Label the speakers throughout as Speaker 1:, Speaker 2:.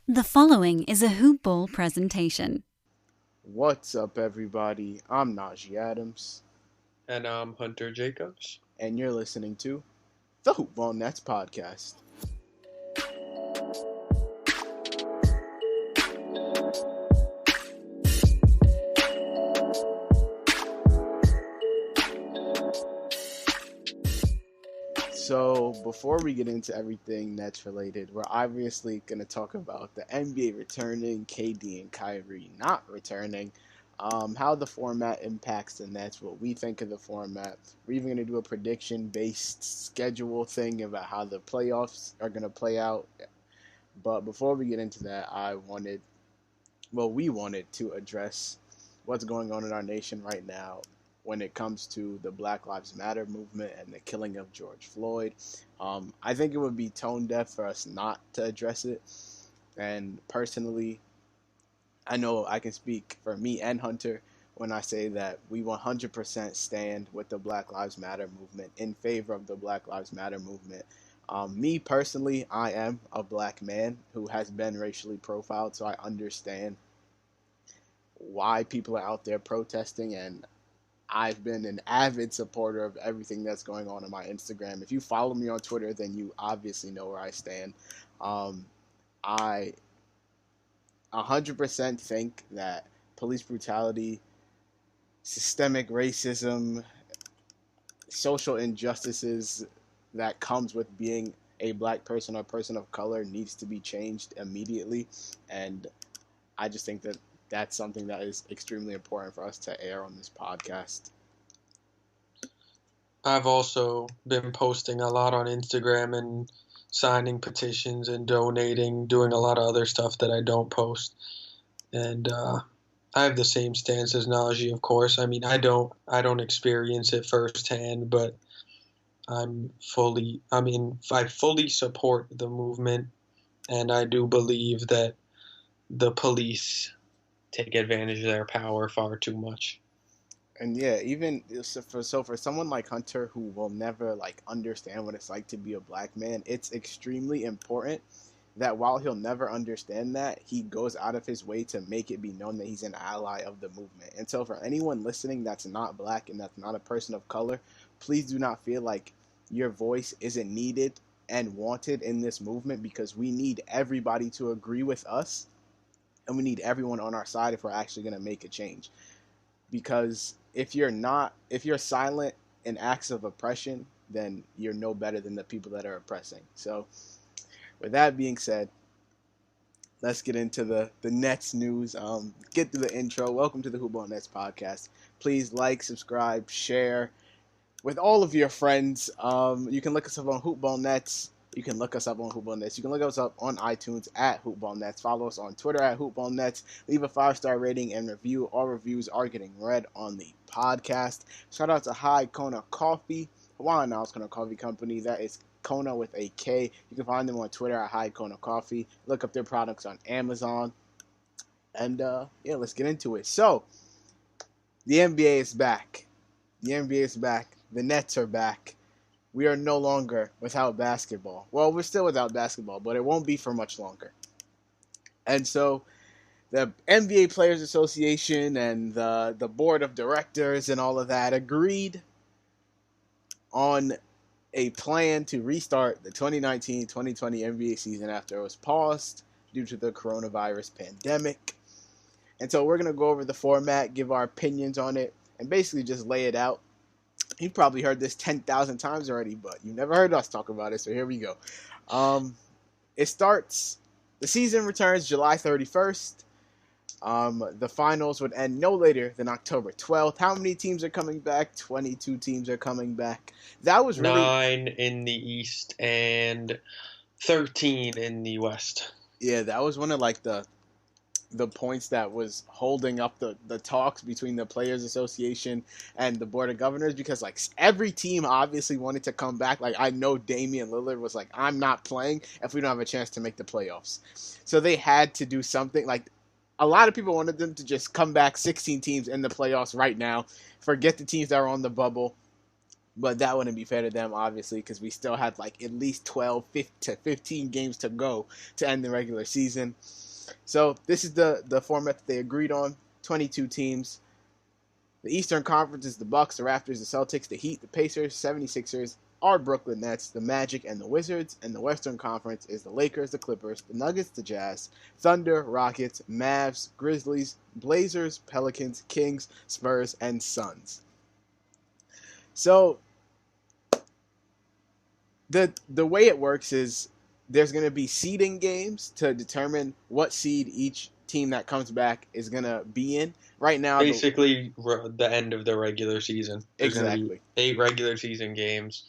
Speaker 1: The following is a Hoop Ball presentation.
Speaker 2: What's up, everybody? I'm Najee Adams,
Speaker 3: And I'm Hunter Jacobs.
Speaker 2: and you're listening to the Hoop Ball Nets podcast. So, before we get into everything Nets related, we're obviously going to talk about the NBA returning, KD and Kyrie not returning, how the format impacts the Nets, what we think of the format. We're even going to do a prediction-based schedule thing about how the playoffs are going to play out. But before we get into that, we wanted to address what's going on in our nation right now when it comes to the Black Lives Matter movement and the killing of George Floyd. I think it would be tone deaf for us not to address it. And personally, I know I can speak for me and Hunter when I say that we 100% stand with the Black Lives Matter movement, in favor of the Black Lives Matter movement. Me personally, I am a black man who has been racially profiled, so I understand why people are out there protesting, and I've been an avid supporter of everything that's going on my Instagram. If you follow me on Twitter, then you obviously know where I stand. I 100% think that police brutality, systemic racism, social injustices that comes with being a black person or person of color needs to be changed immediately. And I just think that that's something that is extremely important for us to air on this podcast.
Speaker 3: I've also been posting a lot on Instagram and signing petitions and donating, doing a lot of other stuff that I don't post. And I have the same stance as Najee, of course. I mean, I don't experience it firsthand, but I fully support the movement, and I do believe that the police take advantage of their power far too much.
Speaker 2: And yeah, even for someone like Hunter, who will never understand what it's like to be a black man, it's extremely important that while he'll never understand that, he goes out of his way to make it be known that he's an ally of the movement. And so for anyone listening that's not black and that's not a person of color, please do not feel like your voice isn't needed and wanted in this movement, because we need everybody to agree with us, and we need everyone on our side if we're actually going to make a change. Because if you're silent in acts of oppression, then you're no better than the people that are oppressing. So with that being said, let's get into the Nets news. Get through the intro. Welcome to the Hoop Ball Nets podcast. Please like, subscribe, share with all of your friends. You can look us up on Hoop Ball Nets. You can look us up on Hoop Ball Nets. You can look us up on iTunes at Hoop Ball Nets. Follow us on Twitter at Hoop Ball Nets. Leave a 5-star rating and review. All reviews are getting read on the podcast. Shout out to High Kona Coffee, Hawaiian Isles Kona Coffee Company. That is Kona with a K. You can find them on Twitter at High Kona Coffee. Look up their products on Amazon. And let's get into it. So, the NBA is back. The NBA is back. The Nets are back. We are no longer without basketball. Well, we're still without basketball, but it won't be for much longer. And so the NBA Players Association and the board of directors and all of that agreed on a plan to restart the 2019-2020 NBA season after it was paused due to the coronavirus pandemic. And so we're going to go over the format, give our opinions on it, and basically just lay it out. You've probably heard this 10,000 times already, but you've never heard us talk about it, so here we go. The season returns July 31st. The finals would end no later than October 12th. How many teams are coming back? 22 teams are coming back. That was really
Speaker 3: 9 in the East and 13 in the West.
Speaker 2: Yeah, that was one of the points that was holding up the talks between the Players Association and the Board of Governors, because every team obviously wanted to come back. I know Damian Lillard was like, I'm not playing if we don't have a chance to make the playoffs. So they had to do something. A lot of people wanted them to just come back 16 teams in the playoffs right now, forget the teams that are on the bubble. but that wouldn't be fair to them, obviously, because we still had like at least 12 to 15 games to go to end the regular season. So this is the format that they agreed on. 22 teams. The Eastern Conference is the Bucks, the Raptors, the Celtics, the Heat, the Pacers, 76ers, our Brooklyn Nets, the Magic, and the Wizards. And the Western Conference is the Lakers, the Clippers, the Nuggets, the Jazz, Thunder, Rockets, Mavs, Grizzlies, Blazers, Pelicans, Kings, Spurs, and Suns. So the way it works is there's going to be seeding games to determine what seed each team that comes back is going to be in. Right now,
Speaker 3: basically the end of the regular season. There's
Speaker 2: exactly.
Speaker 3: Going to be 8 regular season games,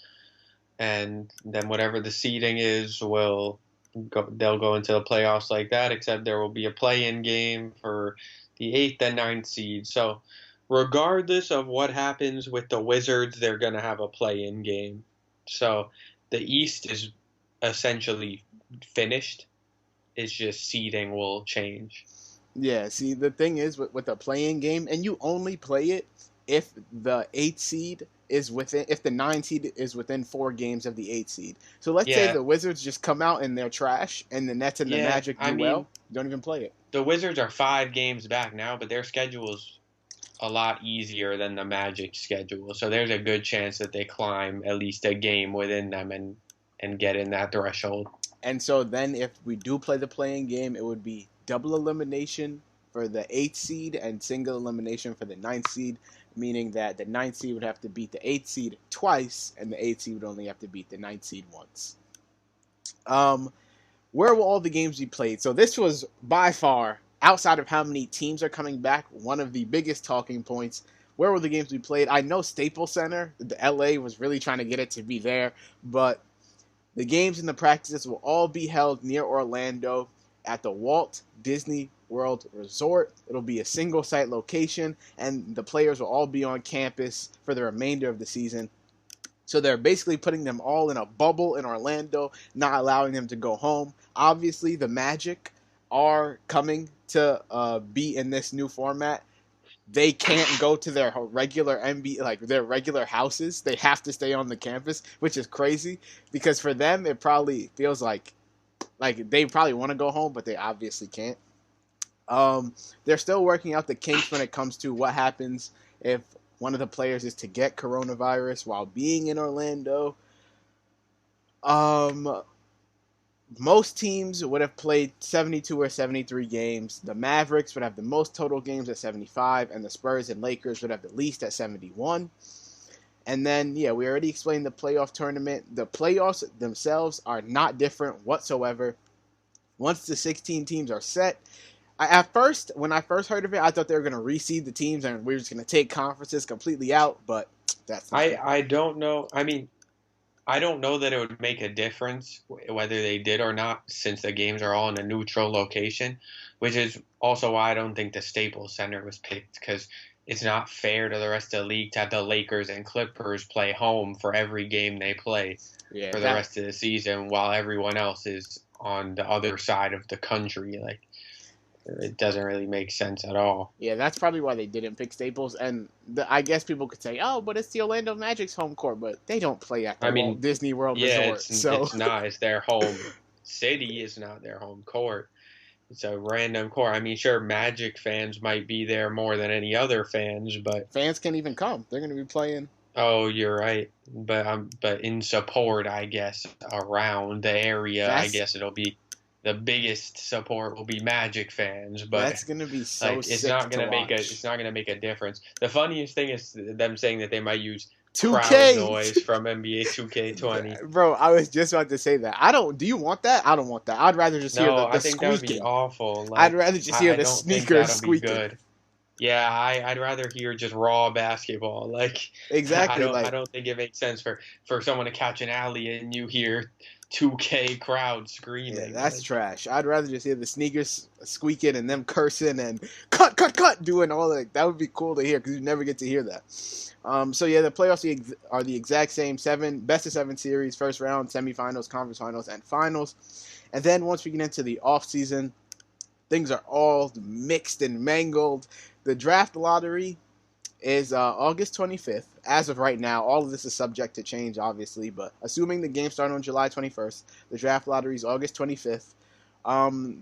Speaker 3: and then whatever the seeding is, they'll go into the playoffs like that. Except there will be a play-in game for the 8th and 9th seed. So, regardless of what happens with the Wizards, they're going to have a play-in game. So, the East is essentially finished. It's just seeding will change.
Speaker 2: Yeah, see, the thing is with the play-in game, and you only play it if the 8th seed is if the 9th seed is within 4 games of the 8th seed. So let's say the Wizards just come out and they're trash, and the Nets and the Magic do well, don't even play it.
Speaker 3: The Wizards are 5 games back now, but their schedule is a lot easier than the Magic schedule. So there's a good chance that they climb at least a game within them and get in that threshold.
Speaker 2: And so then if we do play the play-in game, it would be double elimination for the 8th seed and single elimination for the 9th seed, meaning that the 9th seed would have to beat the 8th seed twice, and the 8th seed would only have to beat the 9th seed once. Where will all the games be played? So this was by far, outside of how many teams are coming back, one of the biggest talking points. Where will the games be played? I know Staples Center, the LA was really trying to get it to be there, but the games and the practices will all be held near Orlando at the Walt Disney World Resort. It'll be a single site location, and the players will all be on campus for the remainder of the season. So they're basically putting them all in a bubble in Orlando, not allowing them to go home. Obviously, the Magic are coming to be in this new format. They can't go to their regular NBA, like their regular houses. They have to stay on the campus, which is crazy because for them it probably feels like they probably want to go home, but they obviously can't. They're still working out the kinks when it comes to what happens if one of the players is to get coronavirus while being in Orlando. Most teams would have played 72 or 73 games. The Mavericks would have the most total games at 75, and the Spurs and Lakers would have the least at 71. And then, we already explained the playoff tournament. The playoffs themselves are not different whatsoever. Once the 16 teams are set, when I first heard of it, I thought they were going to reseed the teams and we were just going to take conferences completely out, but that's not
Speaker 3: I don't know. I mean, I don't know that it would make a difference whether they did or not, since the games are all in a neutral location, which is also why I don't think the Staples Center was picked, because it's not fair to the rest of the league to have the Lakers and Clippers play home for every game they play for the rest of the season while everyone else is on the other side of the country. Like, it doesn't really make sense at all.
Speaker 2: Yeah, that's probably why they didn't pick Staples. And I guess people could say, oh, but it's the Orlando Magic's home court. But they don't play at the Walt Disney World Resort.
Speaker 3: It's not. It's their home city. It's not their home court. It's a random court. I mean, sure, Magic fans might be there more than any other fans, but
Speaker 2: fans can't even come. They're going to be playing.
Speaker 3: Oh, you're right. But in support, I guess, around the area, I guess it'll be the biggest support will be Magic fans, but
Speaker 2: that's gonna be so
Speaker 3: it's not gonna make a difference. The funniest thing is them saying that they might use 2K crowd noise from NBA 2K20.
Speaker 2: Bro, I was just about to say that. Do you want that? I don't want that. I'd rather just hear the
Speaker 3: I think
Speaker 2: squeaking.
Speaker 3: That would be awful. Like,
Speaker 2: I'd rather just hear the sneakers squeaking.
Speaker 3: Good. Yeah, I'd rather hear just raw basketball. Like,
Speaker 2: exactly.
Speaker 3: I don't think it makes sense for someone to catch an alley and you hear 2K crowd screaming.
Speaker 2: Yeah, that's trash. I'd rather just hear the sneakers squeaking and them cursing and cut doing all that. That would be cool to hear because you never get to hear that. The playoffs are the exact same 7 best of 7 series, first round, semifinals, conference finals, and finals. And then once we get into the off season, things are all mixed and mangled. The draft lottery is August 25th. As of right now, all of this is subject to change, obviously, but assuming the game started on July 21st, the draft lottery is August 25th.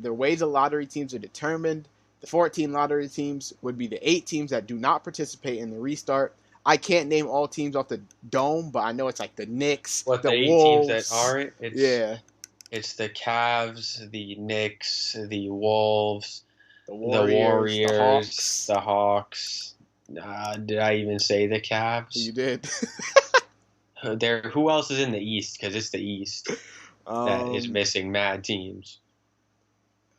Speaker 2: The way the lottery teams are determined, the 14 lottery teams would be the 8 teams that do not participate in the restart. I can't name all teams off the dome, but I know it's like the Knicks,
Speaker 3: What,
Speaker 2: the
Speaker 3: the 8 teams that
Speaker 2: Wolves.
Speaker 3: aren't?
Speaker 2: Yeah,
Speaker 3: It's the Cavs, the Knicks, the Wolves,
Speaker 2: the
Speaker 3: the
Speaker 2: Warriors, the
Speaker 3: Warriors,
Speaker 2: Hawks.
Speaker 3: the Hawks. Did I even say the Cavs?
Speaker 2: You did.
Speaker 3: Who else is in the East? Because it's the East that is
Speaker 2: Um,
Speaker 3: missing mad teams.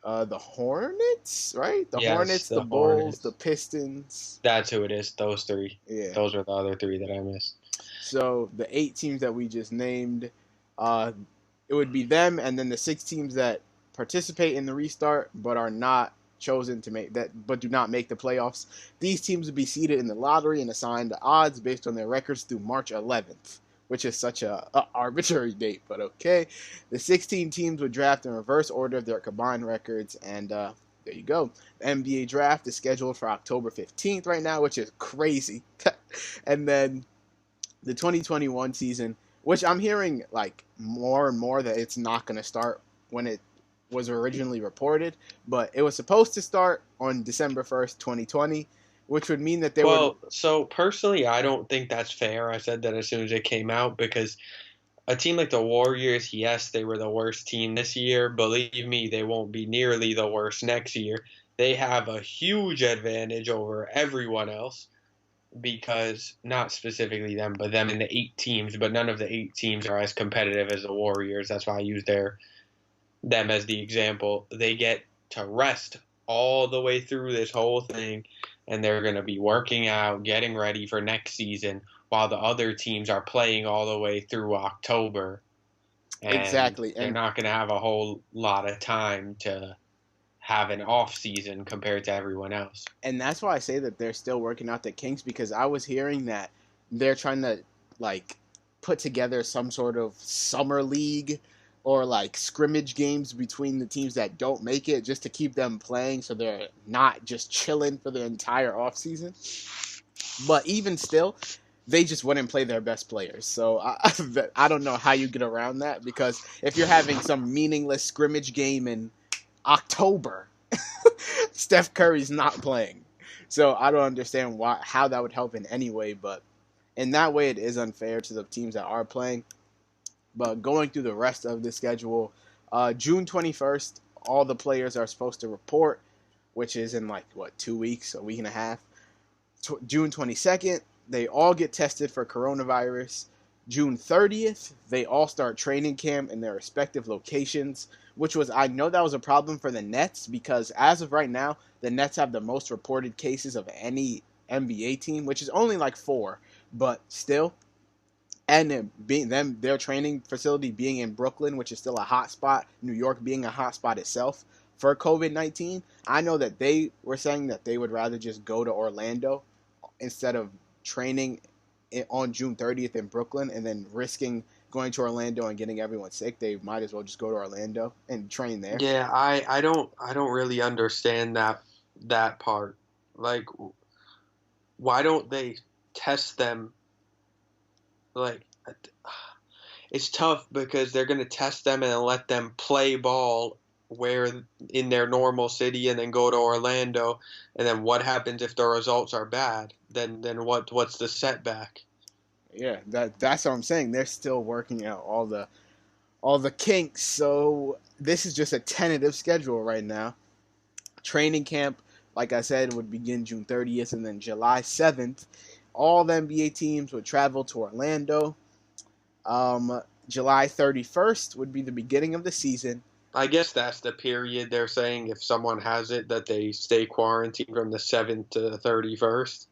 Speaker 2: the Hornets, right? The
Speaker 3: Yes,
Speaker 2: Hornets,
Speaker 3: the
Speaker 2: the Bulls,
Speaker 3: Hornets.
Speaker 2: the Pistons.
Speaker 3: That's who it is. Those 3.
Speaker 2: Yeah.
Speaker 3: Those are the other 3 that I missed.
Speaker 2: So the 8 teams that we just named, it would be them, and then the 6 teams that participate in the restart but are not chosen to make that, but do not make the playoffs. These teams would be seeded in the lottery and assigned the odds based on their records through March 11th, which is such a arbitrary date, but okay. The 16 teams would draft in reverse order of their combined records, and there you go. The NBA draft is scheduled for October 15th right now, which is crazy. And then the 2021 season, which I'm hearing like more and more that it's not going to start when it was originally reported, but it was supposed to start on December 1st, 2020, which would mean that they would.
Speaker 3: So personally, I don't think that's fair. I said that as soon as it came out because a team like the Warriors, yes, they were the worst team this year. Believe me, they won't be nearly the worst next year. They have a huge advantage over everyone else because not specifically them, but them in the 8 teams, but none of the 8 teams are as competitive as the Warriors. That's why I use them as the example. They get to rest all the way through this whole thing, and they're going to be working out, getting ready for next season, while the other teams are playing all the way through October. And
Speaker 2: Exactly.
Speaker 3: they're not going to have a whole lot of time to have an off season compared to everyone else.
Speaker 2: And that's why I say that they're still working out the kinks, because I was hearing that they're trying to like put together some sort of summer league or like scrimmage games between the teams that don't make it, just to keep them playing so they're not just chilling for the entire offseason. But even still, they just wouldn't play their best players. So I don't know how you get around that, because if you're having some meaningless scrimmage game in October, Steph Curry's not playing. So I don't understand how that would help in any way, but in that way it is unfair to the teams that are playing. But going through the rest of the schedule, June 21st, all the players are supposed to report, which is in like, 2 weeks, a week and a half. June 22nd, they all get tested for coronavirus. June 30th, they all start training camp in their respective locations, which was, I know that was a problem for the Nets, because as of right now, the Nets have the most reported cases of any NBA team, which is only like 4, but still. And their training facility being in Brooklyn, which is still a hot spot, New York being a hot spot itself for COVID-19, I know that they were saying that they would rather just go to Orlando instead of training on June 30th in Brooklyn and then risking going to Orlando and getting everyone sick. They might as well just go to Orlando and train there.
Speaker 3: Yeah, I don't really understand that part. Like, why don't they test them? Like, it's tough because they're going to test them and then let them play ball where in their normal city and then go to Orlando. And then what happens if the results are bad? Then what's the setback?
Speaker 2: Yeah, that's what I'm saying. They're still working out all the kinks. So this is just a tentative schedule right now. Training camp, like I said, would begin June 30th, and then July 7th, all the NBA teams would travel to Orlando. July 31st would be the beginning of the season.
Speaker 3: I guess that's the period they're saying if someone has it that they stay quarantined from the 7th to the 31st.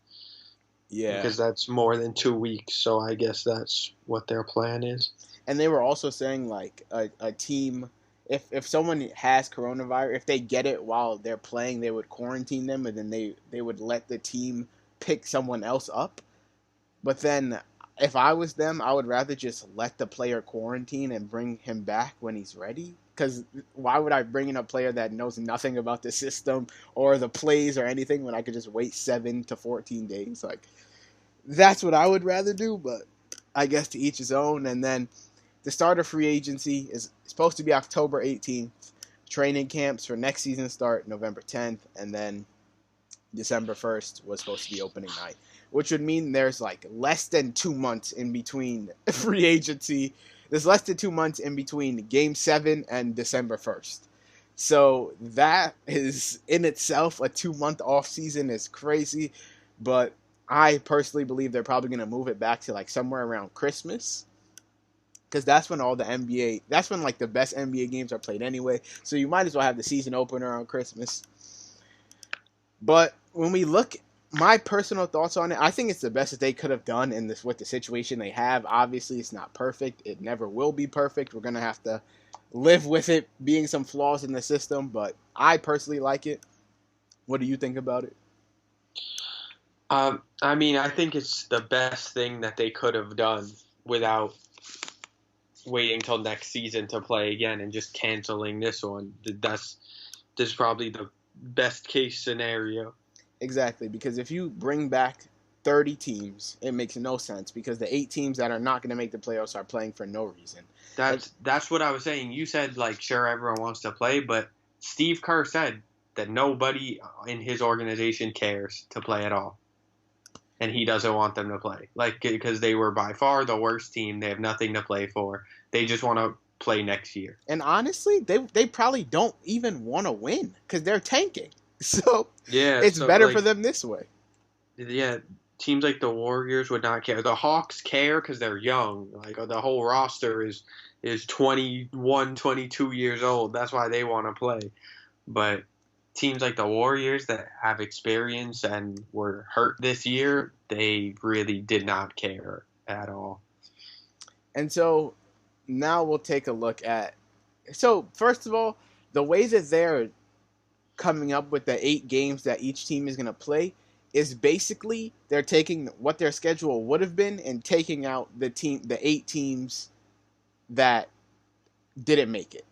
Speaker 2: Yeah.
Speaker 3: Because that's more than 2 weeks, so I guess that's what their plan is.
Speaker 2: And they were also saying like a team, if someone has coronavirus, if they get it while they're playing, they would quarantine them, and then they would let the team pick someone else up. But then if I was them, I would rather just let the player quarantine and bring him back when he's ready. because why would I bring in a player that knows nothing about the system or the plays or anything when I could just wait 7 to 14 days? Like, that's what I would rather do, but I guess to each his own. And then the start of free agency is supposed to be October 18th. Training camps for next season start November 10th, and then December 1st was supposed to be opening night, which would mean there's like less than 2 months in between free agency. There's less than 2 months in between Game 7 and December 1st. So that is in itself a 2-month off season is crazy, but I personally believe they're probably going to move it back to like somewhere around Christmas, because that's when that's when like the best NBA games are played anyway. So you might as well have the season opener on Christmas. But when we look, my personal thoughts on it, I think it's the best that they could have done in this with the situation they have. Obviously, it's not perfect. It never will be perfect. We're gonna have to live with it being some flaws in the system. But I personally like it. What do you think about it?
Speaker 3: I mean, I think it's the best thing that they could have done without waiting till next season to play again and just canceling this one. This is probably the best case scenario.
Speaker 2: Exactly, because if you bring back 30 teams, it makes no sense, because the 8 teams that are not going to make the playoffs are playing for no reason.
Speaker 3: That's what I was saying. You said, like, sure, everyone wants to play, but Steve Kerr said that nobody in his organization cares to play at all. And he doesn't want them to play. Like, because they were by far the worst team. They have nothing to play for. They just want to play next year.
Speaker 2: And honestly, they probably don't even want to win, because they're tanking. So
Speaker 3: yeah,
Speaker 2: it's better for them this way.
Speaker 3: Yeah, teams like the Warriors would not care. The Hawks care because they're young. Like, the whole roster is 21, 22 years old. That's why they want to play. But teams like the Warriors that have experience and were hurt this year, they really did not care at all.
Speaker 2: And so now we'll take a look at, so first of all, the way that they're coming up with the 8 games that each team is going to play is basically they're taking what their schedule would have been and taking out the 8 teams that didn't make it.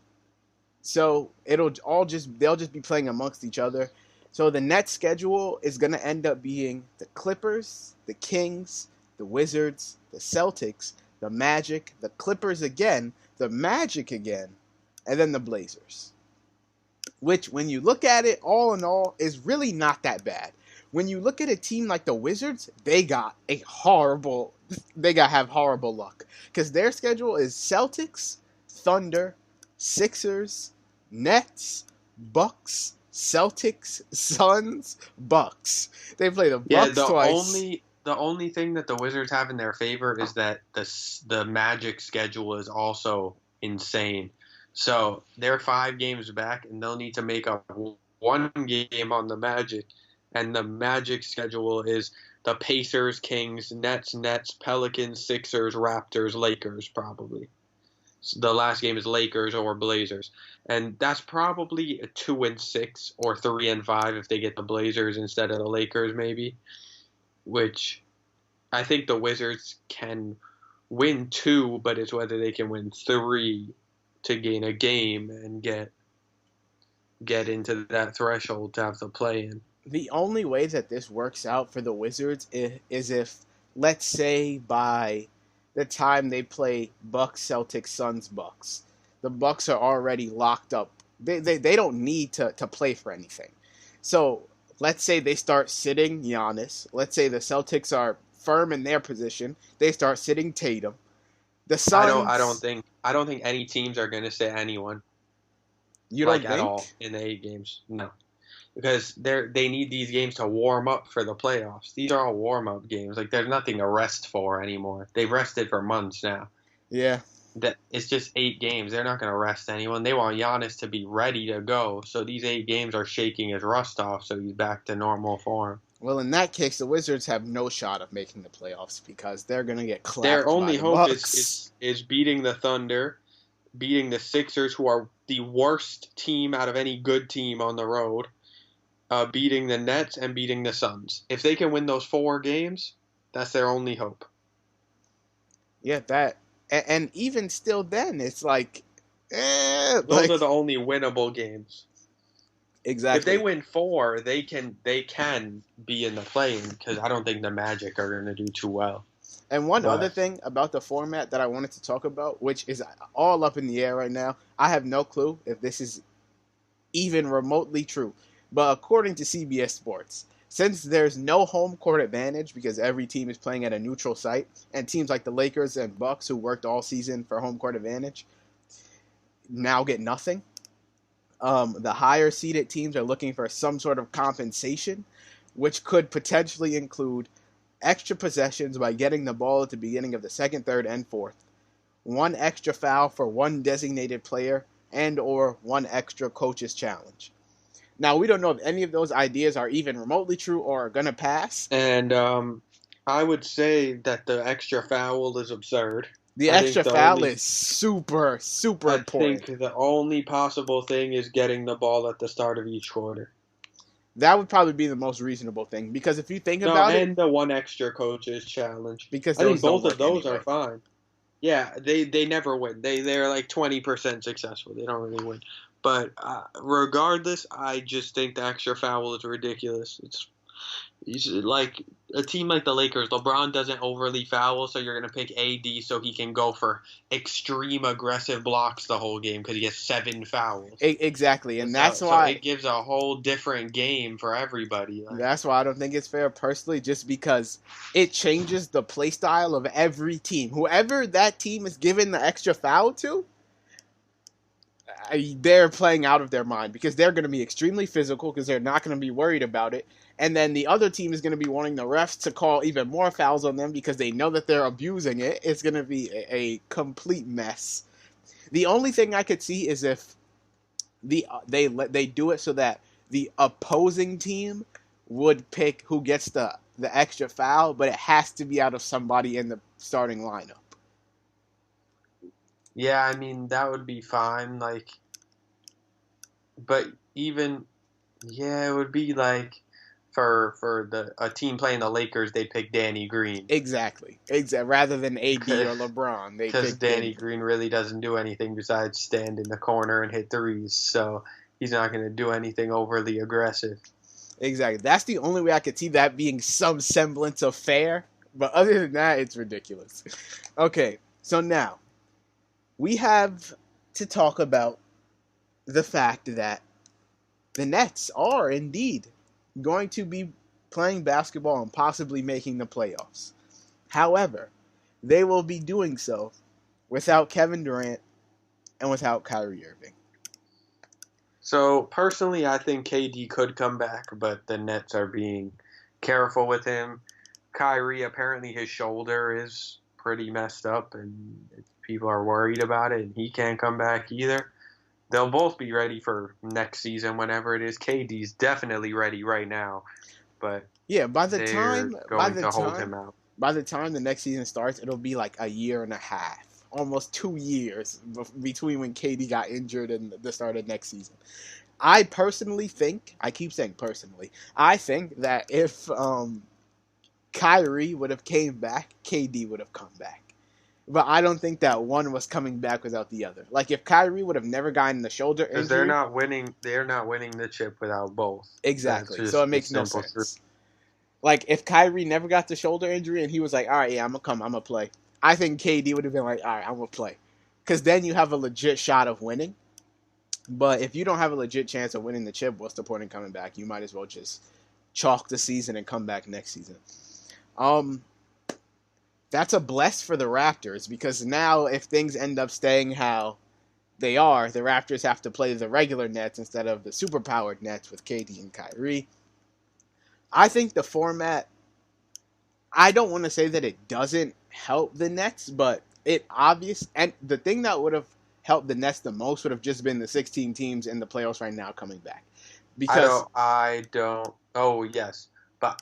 Speaker 2: So they'll just be playing amongst each other. So the net schedule is going to end up being the Clippers, the Kings, the Wizards, the Celtics, the Magic, the Clippers again, the Magic again, and then the Blazers. Which, when you look at it, all in all, is really not that bad. When you look at a team like the Wizards, they have horrible luck. Because their schedule is Celtics, Thunder, Sixers, Nets, Bucks, Celtics, Suns, Bucks. They play the Bucks twice.
Speaker 3: The only thing that the Wizards have in their favor is that the Magic schedule is also insane. So they're 5 games back, and they'll need to make up 1 game on the Magic. And the Magic schedule is the Pacers, Kings, Nets, Pelicans, Sixers, Raptors, Lakers, probably. So the last game is Lakers or Blazers. And that's probably a 2-6 or 3-5 if they get the Blazers instead of the Lakers, maybe. Which I think the Wizards can win 2, but it's whether they can win 3 to gain a game and get into that threshold to have to play in.
Speaker 2: The only way that this works out for the Wizards is if, let's say, by the time they play Bucks, Celtics, Suns, Bucks, the Bucks are already locked up. They don't need to play for anything. So let's say they start sitting Giannis. Let's say the Celtics are firm in their position. They start sitting Tatum. The Suns.
Speaker 3: I don't think any teams are going to sit anyone.
Speaker 2: You don't think?
Speaker 3: At all in the 8 games? No, because they need these games to warm up for the playoffs. These are all warm up games. Like, there's nothing to rest for anymore. They've rested for months now.
Speaker 2: Yeah.
Speaker 3: That it's just 8 games. They're not going to rest anyone. They want Giannis to be ready to go. So these 8 games are shaking his rust off, so he's back to normal form.
Speaker 2: Well, in that case, the Wizards have no shot of making the playoffs because they're going to get clapped.
Speaker 3: Their only hope
Speaker 2: Bucks.
Speaker 3: is beating the Thunder, beating the Sixers, who are the worst team out of any good team on the road, beating the Nets, and beating the Suns. If they can win those 4 games, that's their only hope.
Speaker 2: Yeah, that. And even still then, it's like
Speaker 3: Those are the only winnable games.
Speaker 2: Exactly.
Speaker 3: If they win 4, they can be in the play-in because I don't think the Magic are going to do too well.
Speaker 2: And one other thing about the format that I wanted to talk about, which is all up in the air right now, I have no clue if this is even remotely true. But according to CBS Sports, since there's no home court advantage because every team is playing at a neutral site, and teams like the Lakers and Bucks who worked all season for home court advantage now get nothing. The higher seeded teams are looking for some sort of compensation, which could potentially include extra possessions by getting the ball at the beginning of the second, third, and fourth, one extra foul for one designated player, and or one extra coach's challenge. Now, we don't know if any of those ideas are even remotely true or are going to pass.
Speaker 3: And I would say that the extra foul is absurd.
Speaker 2: The extra foul is super, super important.
Speaker 3: I think the only possible thing is getting the ball at the start of each quarter.
Speaker 2: That would probably be the most reasonable thing, because if you think about it...
Speaker 3: and the one extra coach's challenge.
Speaker 2: Because
Speaker 3: I think both of those are fine. Yeah, they never win. They're like 20% successful. They don't really win. But regardless, I just think the extra foul is ridiculous. It's like a team like the Lakers. LeBron doesn't overly foul, so you're going to pick AD so he can go for extreme aggressive blocks the whole game because he gets 7 fouls.
Speaker 2: Exactly, and that's why...
Speaker 3: So it gives a whole different game for everybody.
Speaker 2: That's why I don't think it's fair personally, just because it changes the play style of every team. Whoever that team is giving the extra foul to, they're playing out of their mind because they're going to be extremely physical because they're not going to be worried about it. And then the other team is going to be wanting the refs to call even more fouls on them because they know that they're abusing it. It's going to be a complete mess. The only thing I could see is if they do it so that the opposing team would pick who gets the extra foul, but it has to be out of somebody in the starting lineup.
Speaker 3: Yeah, I mean, that would be fine. But even, it would be like for a team playing the Lakers, they pick Danny Green.
Speaker 2: Exactly. Rather than AD or LeBron.
Speaker 3: Because Danny Green really doesn't do anything besides stand in the corner and hit threes. So he's not going to do anything overly aggressive.
Speaker 2: Exactly. That's the only way I could see that being some semblance of fair. But other than that, it's ridiculous. Okay, so now we have to talk about the fact that the Nets are indeed going to be playing basketball and possibly making the playoffs. However, they will be doing so without Kevin Durant and without Kyrie Irving.
Speaker 3: So, personally, I think KD could come back, but the Nets are being careful with him. Kyrie, apparently his shoulder is pretty messed up, and people are worried about it, and he can't come back either. They'll both be ready for next season, whenever it is. KD's definitely ready right now, but
Speaker 2: yeah, by the time
Speaker 3: hold him out.
Speaker 2: By the time the next season starts, it'll be like a year and a half, almost 2 years between when KD got injured and the start of next season. I personally think, I keep saying personally, I think that if Kyrie would have came back, KD would have come back. But I don't think that one was coming back without the other. Like, if Kyrie would have never gotten the shoulder injury...
Speaker 3: Because they're not winning the chip without both.
Speaker 2: Exactly. So it makes no sense. Like, if Kyrie never got the shoulder injury and he was like, all right, yeah, I'm going to play. I think KD would have been like, all right, I'm going to play. Because then you have a legit shot of winning. But if you don't have a legit chance of winning the chip, what's the point in coming back? You might as well just chalk the season and come back next season. That's a bless for the Raptors, because now if things end up staying how they are, the Raptors have to play the regular Nets instead of the superpowered Nets with KD and Kyrie. I think the format, I don't want to say that it doesn't help the Nets, but and the thing that would have helped the Nets the most would have just been the 16 teams in the playoffs right now coming back. Because But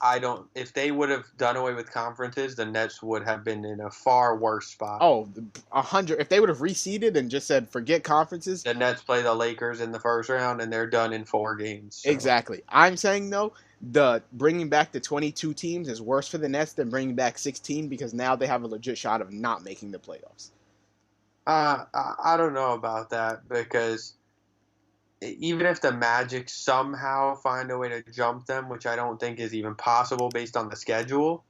Speaker 2: if they would have done away with conferences, the Nets would have been in a far worse spot. 100. If they would have reseeded and just said, forget conferences.
Speaker 3: The Nets play the Lakers in the first round, and they're done in 4 games. So.
Speaker 2: Exactly. I'm saying, though, bringing back the 22 teams is worse for the Nets than bringing back 16, because now they have a legit shot of not making the playoffs.
Speaker 3: I don't know about that because even if the Magic somehow find a way to jump them, which I don't think is even possible based on the schedule,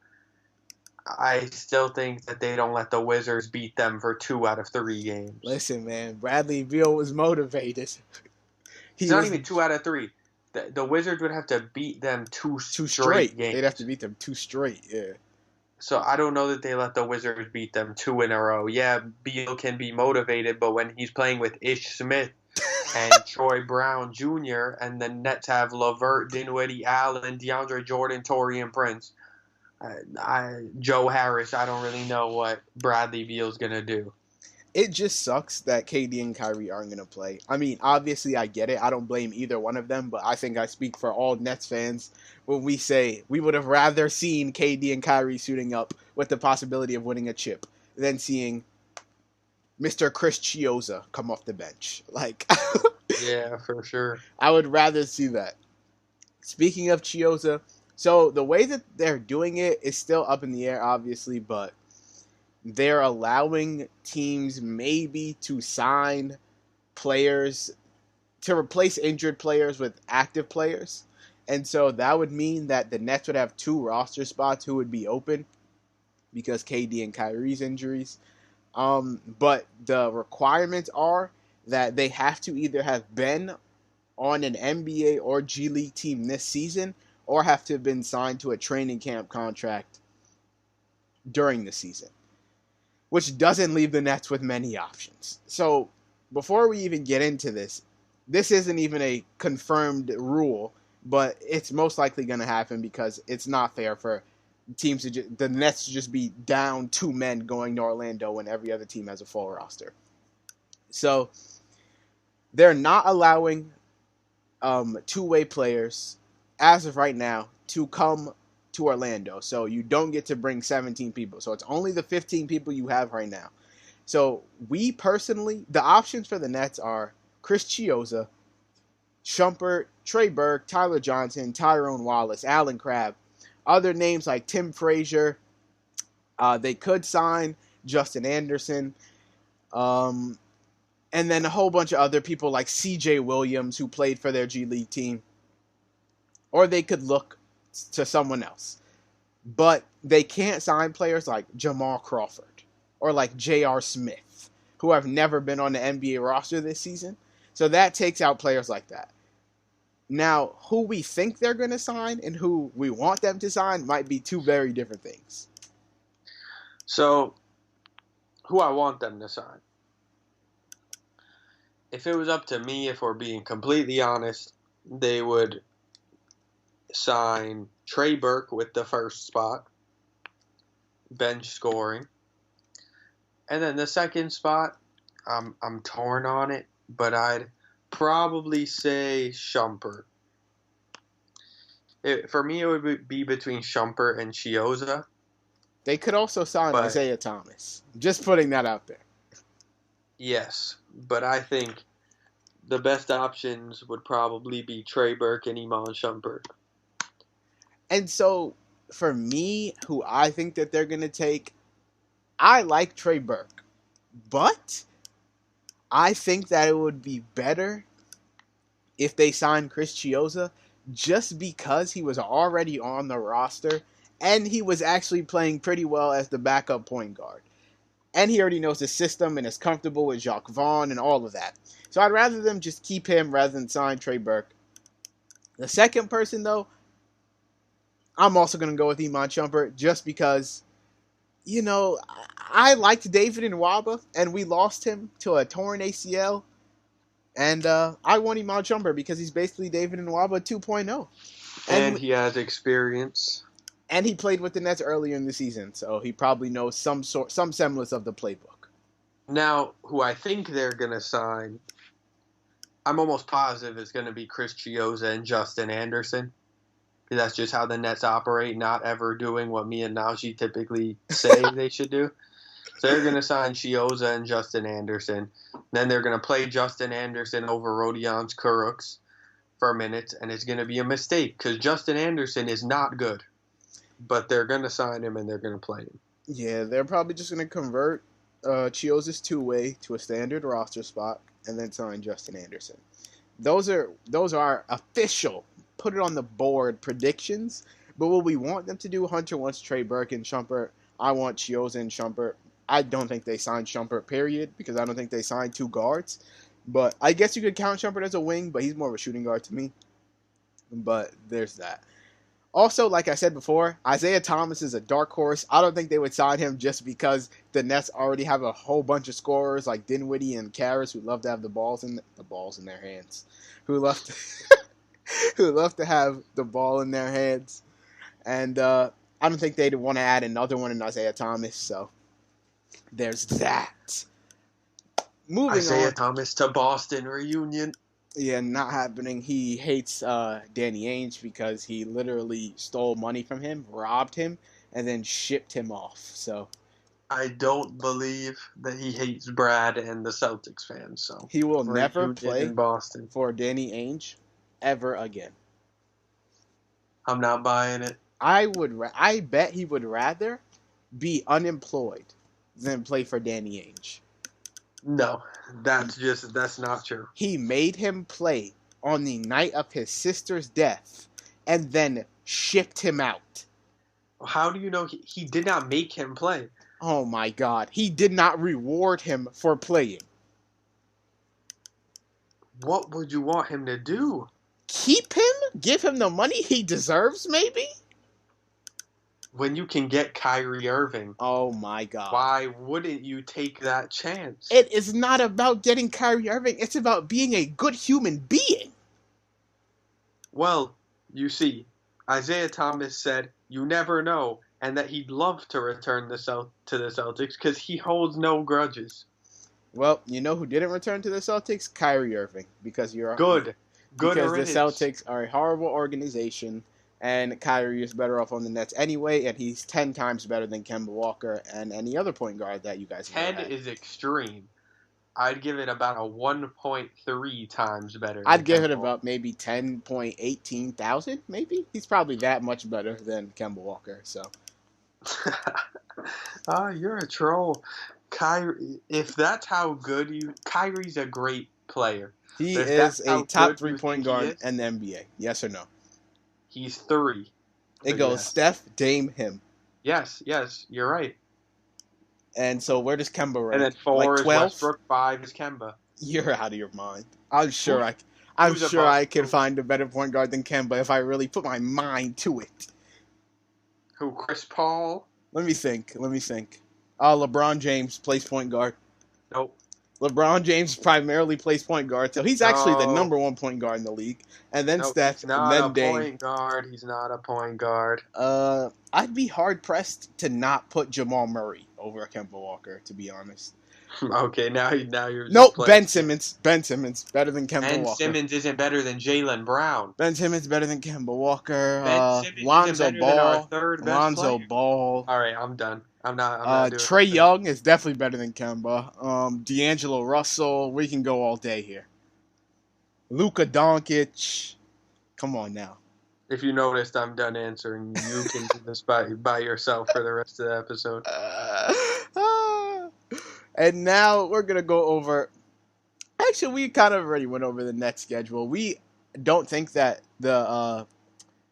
Speaker 3: I still think that they don't let the Wizards beat them for 2 out of 3 games.
Speaker 2: Listen, man, Bradley Beal was motivated.
Speaker 3: It's not even 2 out of 3. The Wizards would have to beat them two straight games.
Speaker 2: They'd have to beat them 2 straight, yeah.
Speaker 3: So I don't know that they let the Wizards beat them 2 in a row. Yeah, Beal can be motivated, but when he's playing with Ish Smith and Troy Brown Jr., and the Nets have LeVert, Dinwiddie, Allen, DeAndre Jordan, Taurean Prince, Joe Harris, I don't really know what Bradley Beal's going to do.
Speaker 2: It just sucks that KD and Kyrie aren't going to play. I mean, obviously I get it. I don't blame either one of them, but I think I speak for all Nets fans when we say we would have rather seen KD and Kyrie suiting up with the possibility of winning a chip than seeing Mr. Chris Chiozza come off the bench. Like,
Speaker 3: yeah, for sure.
Speaker 2: I would rather see that. Speaking of Chiozza, so the way that they're doing it is still up in the air, obviously, but they're allowing teams maybe to sign players to replace injured players with active players. And so that would mean that the Nets would have 2 roster spots who would be open because KD and Kyrie's injuries. But the requirements are that they have to either have been on an NBA or G League team this season or have to have been signed to a training camp contract during the season, which doesn't leave the Nets with many options. So before we even get into this isn't even a confirmed rule, but it's most likely going to happen because it's not fair for teams to the Nets to just be down 2 men going to Orlando when every other team has a full roster. So they're not allowing two-way players as of right now to come to Orlando. So you don't get to bring 17 people. So it's only the 15 people you have right now. So we personally, the options for the Nets are Chris Chiozza, Shumpert, Trey Burke, Tyler Johnson, Tyrone Wallace, Allen Crabbe. Other names like Tim Frazier. They could sign Justin Anderson. And then a whole bunch of other people like CJ Williams who played for their G League team. Or they could look to someone else. But they can't sign players like Jamal Crawford or like J.R. Smith, who have never been on the NBA roster this season. So that takes out players like that. Now, who we think they're going to sign and who we want them to sign might be 2 very different things.
Speaker 3: So, who I want them to sign. If it was up to me, if we're being completely honest, they would sign Trey Burke with the first spot, bench scoring. And then the second spot, I'm torn on it, but I'd probably say Shumpert. For me, it would be between Shumpert and Chiozza.
Speaker 2: They could also sign Isaiah Thomas. Just putting that out there.
Speaker 3: Yes, but I think the best options would probably be Trey Burke and Iman Shumpert.
Speaker 2: And so, for me, who I think that they're going to take, I like Trey Burke. But I think that it would be better if they signed Chris Chiozza just because he was already on the roster and he was actually playing pretty well as the backup point guard. And he already knows the system and is comfortable with Jacques Vaughn and all of that. So I'd rather them just keep him rather than sign Trey Burke. The second person, though, I'm also going to go with Iman Shumpert just because, you know, I liked David Nwaba and we lost him to a torn ACL. And I want Iman Shumpert because he's basically David Nwaba 2.0.
Speaker 3: And he has experience.
Speaker 2: And he played with the Nets earlier in the season, so he probably knows some semblance of the playbook.
Speaker 3: Now, who I think they're going to sign, I'm almost positive it's going to be Chris Chiozza and Justin Anderson. Because that's just how the Nets operate, not ever doing what me and Najee typically say they should do. So they're going to sign Chiozza and Justin Anderson. Then they're going to play Justin Anderson over Rodions Kurucs for a minute, and it's going to be a mistake because Justin Anderson is not good. But they're going to sign him and they're going to play him.
Speaker 2: Yeah, they're probably just going to convert Chioz's two-way to a standard roster spot, and then sign Justin Anderson. Those are our official, put it on the board predictions. But what we want them to do, Hunter wants Trey Burke and Shumpert. I want Chioza and Shumpert. I don't think they signed Shumpert, period, because I don't think they signed two guards. But I guess you could count Shumpert as a wing, but he's more of a shooting guard to me. But there's that. Also, like I said before, Isaiah Thomas is a dark horse. I don't think they would sign him just because the Nets already have a whole bunch of scorers like Dinwiddie and Karras who love to have the balls in their hands, who love to have the ball in their hands, and I don't think they'd want to add another one in Isaiah Thomas. So there's that. Moving
Speaker 3: Isaiah
Speaker 2: on.
Speaker 3: Thomas to Boston reunion.
Speaker 2: Yeah, not happening. He hates Danny Ainge because he literally stole money from him, robbed him, and then shipped him off. So
Speaker 3: I don't believe that he hates Brad and the Celtics fans. So
Speaker 2: he will never
Speaker 3: reunion
Speaker 2: play
Speaker 3: in Boston
Speaker 2: for Danny Ainge ever again.
Speaker 3: I'm not buying it.
Speaker 2: I bet he would rather be unemployed than play for Danny Ainge.
Speaker 3: No, that's not true.
Speaker 2: He made him play on the night of his sister's death and then shipped him out.
Speaker 3: How do you know he did not make him play?
Speaker 2: Oh my God. He did not reward him for playing.
Speaker 3: What would you want him to do?
Speaker 2: Keep him? Give him the money he deserves, maybe?
Speaker 3: When you can get Kyrie Irving.
Speaker 2: Oh my God.
Speaker 3: Why wouldn't you take that chance?
Speaker 2: It is not about getting Kyrie Irving. It's about being a good human being.
Speaker 3: Well, you see, Isaiah Thomas said you never know, and that he'd love to return to the Celtics because he holds no grudges.
Speaker 2: Well, you know who didn't return to the Celtics? Kyrie Irving, because
Speaker 3: Good
Speaker 2: because
Speaker 3: riddance.
Speaker 2: the Celtics are a horrible organization, and Kyrie is better off on the Nets anyway, and he's 10 times better than Kemba Walker and any other point guard that you guys have
Speaker 3: 10
Speaker 2: had.
Speaker 3: is extreme. I'd give it about a 1.3 times better.
Speaker 2: I'd give it about maybe 10,18,000, maybe. He's probably that much better than Kemba Walker, so.
Speaker 3: You're a troll. Kyrie, if that's how good Kyrie's a great player.
Speaker 2: He
Speaker 3: If
Speaker 2: is
Speaker 3: that's
Speaker 2: a
Speaker 3: how
Speaker 2: top
Speaker 3: good you
Speaker 2: 3-point
Speaker 3: think
Speaker 2: guard
Speaker 3: he is,
Speaker 2: in the NBA. Yes or no?
Speaker 3: He's 3.
Speaker 2: It goes
Speaker 3: yes.
Speaker 2: Steph, Dame, him.
Speaker 3: Yes, you're right.
Speaker 2: And so where does Kemba rank?
Speaker 3: And then 4
Speaker 2: like
Speaker 3: is
Speaker 2: 12?
Speaker 3: Westbrook, 5 is Kemba.
Speaker 2: You're out of your mind. I'm sure
Speaker 3: who's above
Speaker 2: I can
Speaker 3: who?
Speaker 2: find a better point guard than Kemba if I really put my mind to it.
Speaker 3: Who, Chris Paul?
Speaker 2: Let me think. LeBron James plays point guard.
Speaker 3: Nope.
Speaker 2: LeBron James primarily plays point guard, so he's actually the
Speaker 3: No.
Speaker 2: number 1 point guard in the league. And then
Speaker 3: Nope,
Speaker 2: Steph,
Speaker 3: he's
Speaker 2: and
Speaker 3: not
Speaker 2: then
Speaker 3: a
Speaker 2: Dame.
Speaker 3: point guard. He's not a point guard.
Speaker 2: I'd be hard pressed to not put Jamal Murray over Kemba Walker, to be honest.
Speaker 3: Okay, now you're just
Speaker 2: Nope,
Speaker 3: playing.
Speaker 2: Ben Simmons. Ben Simmons better than Kemba
Speaker 3: Ben
Speaker 2: Walker.
Speaker 3: Simmons isn't better than Jaylen Brown.
Speaker 2: Ben Simmons better than Kemba Walker.
Speaker 3: Ben Simmons
Speaker 2: Lonzo
Speaker 3: isn't better than our
Speaker 2: Ball.
Speaker 3: third best
Speaker 2: Lonzo
Speaker 3: player.
Speaker 2: Ball.
Speaker 3: All right, I'm done. I'm not doing
Speaker 2: Trey
Speaker 3: it.
Speaker 2: Young is definitely better than Kemba. D'Angelo Russell. We can go all day here. Luka Doncic. Come on now.
Speaker 3: If you noticed, I'm done answering. You can do this by yourself for the rest of the episode.
Speaker 2: And now we're going to go over... Actually, we kind of already went over the next schedule. We don't think that the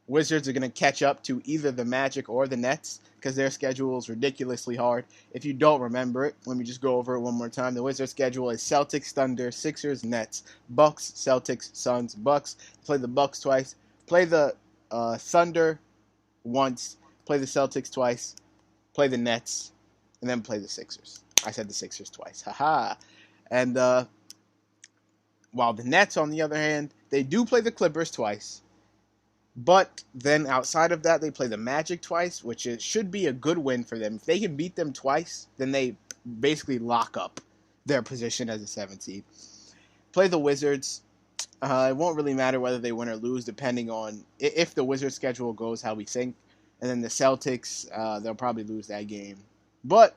Speaker 2: Wizards are going to catch up to either the Magic or the Nets because their schedule is ridiculously hard. If you don't remember it, let me just go over it one more time. The Wizards' schedule is Celtics, Thunder, Sixers, Nets, Bucks, Celtics, Suns, Bucks. Play the Bucks twice. Play the Thunder once. Play the Celtics twice. Play the Nets. And then play the Sixers. I said the Sixers twice. Haha. And while the Nets, on the other hand, they do play the Clippers twice. But then outside of that, they play the Magic twice, which should be a good win for them. If they can beat them twice, then they basically lock up their position as a 7th seed. Play the Wizards. It won't really matter whether they win or lose, depending on if the Wizards' schedule goes how we think. And then the Celtics, they'll probably lose that game. But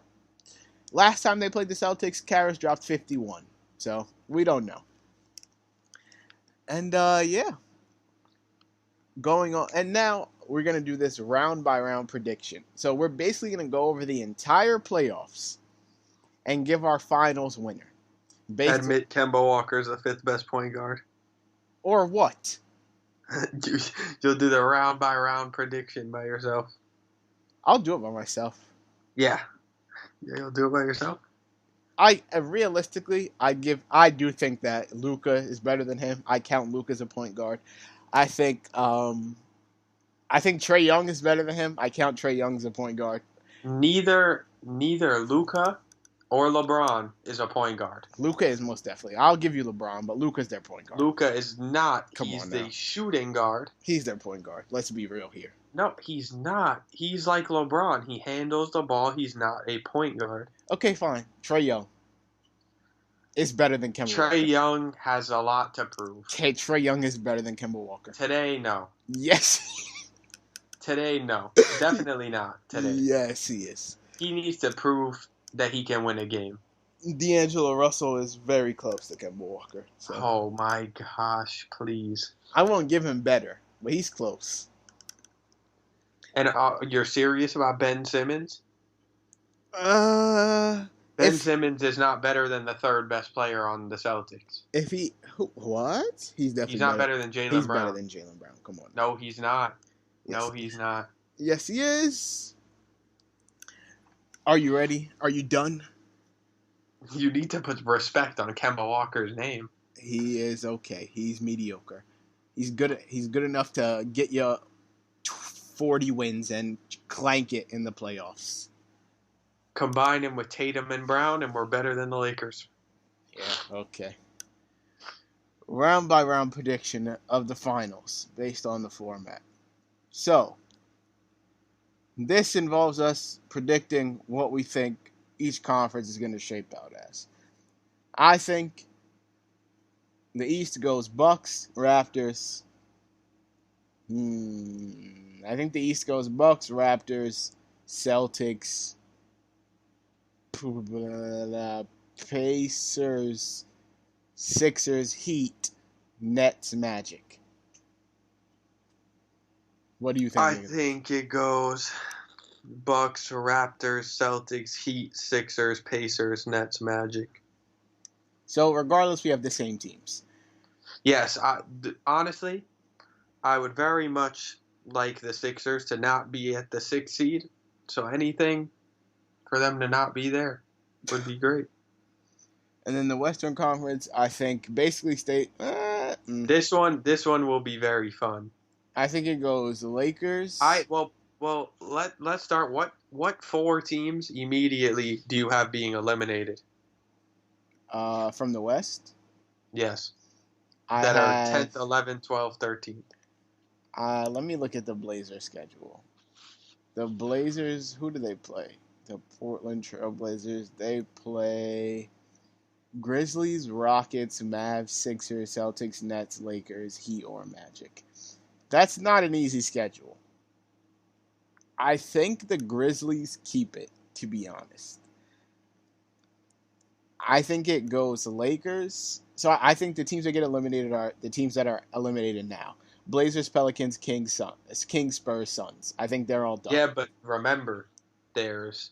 Speaker 2: last time they played the Celtics, Karras dropped 51. So we don't know. And yeah. Going on, and now we're going to do this round by round prediction. So we're basically going to go over the entire playoffs and give our finals winner.
Speaker 3: Admit Kemba Walker's the 5th best point guard.
Speaker 2: Or what?
Speaker 3: You'll do the round by round prediction by yourself.
Speaker 2: I'll do it by myself.
Speaker 3: Yeah, you'll do it by yourself.
Speaker 2: Realistically, I do think that Luka is better than him. I count Luka as a point guard. I think Trae Young is better than him. I count Trae Young as a point guard.
Speaker 3: Neither Luka or LeBron is a point guard.
Speaker 2: Luka is most definitely. I'll give you LeBron, but Luka's their point guard.
Speaker 3: Luka is not.
Speaker 2: Come
Speaker 3: He's
Speaker 2: on
Speaker 3: the
Speaker 2: now.
Speaker 3: shooting guard.
Speaker 2: He's their point guard. Let's be real here.
Speaker 3: No, he's not. He's like LeBron. He handles the ball. He's not a point guard.
Speaker 2: Okay, fine. Trae Young is better than Kemba Walker.
Speaker 3: Trae Young has a lot to prove.
Speaker 2: Trae Young is better than Kemba Walker.
Speaker 3: Today, no.
Speaker 2: Yes.
Speaker 3: Today, no. Definitely not today.
Speaker 2: Yes, he is.
Speaker 3: He needs to prove that he can win a game.
Speaker 2: D'Angelo Russell is very close to Kemba Walker. So.
Speaker 3: Oh my gosh, please.
Speaker 2: I won't give him better, but he's close.
Speaker 3: And you're serious about Ben Simmons?
Speaker 2: Ben
Speaker 3: Simmons is not better than the 3rd best player on the Celtics.
Speaker 2: What? He's definitely
Speaker 3: He's not better than Jaylen Brown.
Speaker 2: He's better than Jaylen Brown. Come on.
Speaker 3: No, he's not.
Speaker 2: Yes.
Speaker 3: No, he's not.
Speaker 2: Yes, he is. Are you ready? Are you done?
Speaker 3: You need to put respect on Kemba Walker's name.
Speaker 2: He is okay. He's mediocre. He's good enough to get you 40 wins and clank it in the playoffs.
Speaker 3: Combine him with Tatum and Brown, and we're better than the Lakers.
Speaker 2: Yeah, okay. Round by round prediction of the finals based on the format. So, this involves us predicting what we think each conference is going to shape out as. I think the East goes Bucks, Raptors. I think the East goes Bucks, Raptors, Celtics, Pacers, Sixers, Heat, Nets, Magic. What do you think?
Speaker 3: I think it goes Bucks, Raptors, Celtics, Heat, Sixers, Pacers, Nets, Magic.
Speaker 2: So regardless, we have the same teams.
Speaker 3: Yes, honestly, I would very much like the Sixers to not be at the 6th seed. So anything for them to not be there would be great.
Speaker 2: And then the Western Conference, I think, basically
Speaker 3: This one will be very fun.
Speaker 2: I think it goes Lakers.
Speaker 3: Let's start. What 4 teams immediately do you have being eliminated?
Speaker 2: From the West?
Speaker 3: Yes. That are 10th, 11th, 12th, 13th.
Speaker 2: Let me look at the Blazers schedule. The Blazers, who do they play? The Portland Trail Blazers. They play Grizzlies, Rockets, Mavs, Sixers, Celtics, Nets, Lakers, Heat, or Magic. That's not an easy schedule. I think the Grizzlies keep it, to be honest. I think it goes Lakers. So I think the teams that get eliminated are the teams that are eliminated now. Blazers, Pelicans, Kings, Spurs, Suns. I think they're all done.
Speaker 3: Yeah, but remember, there's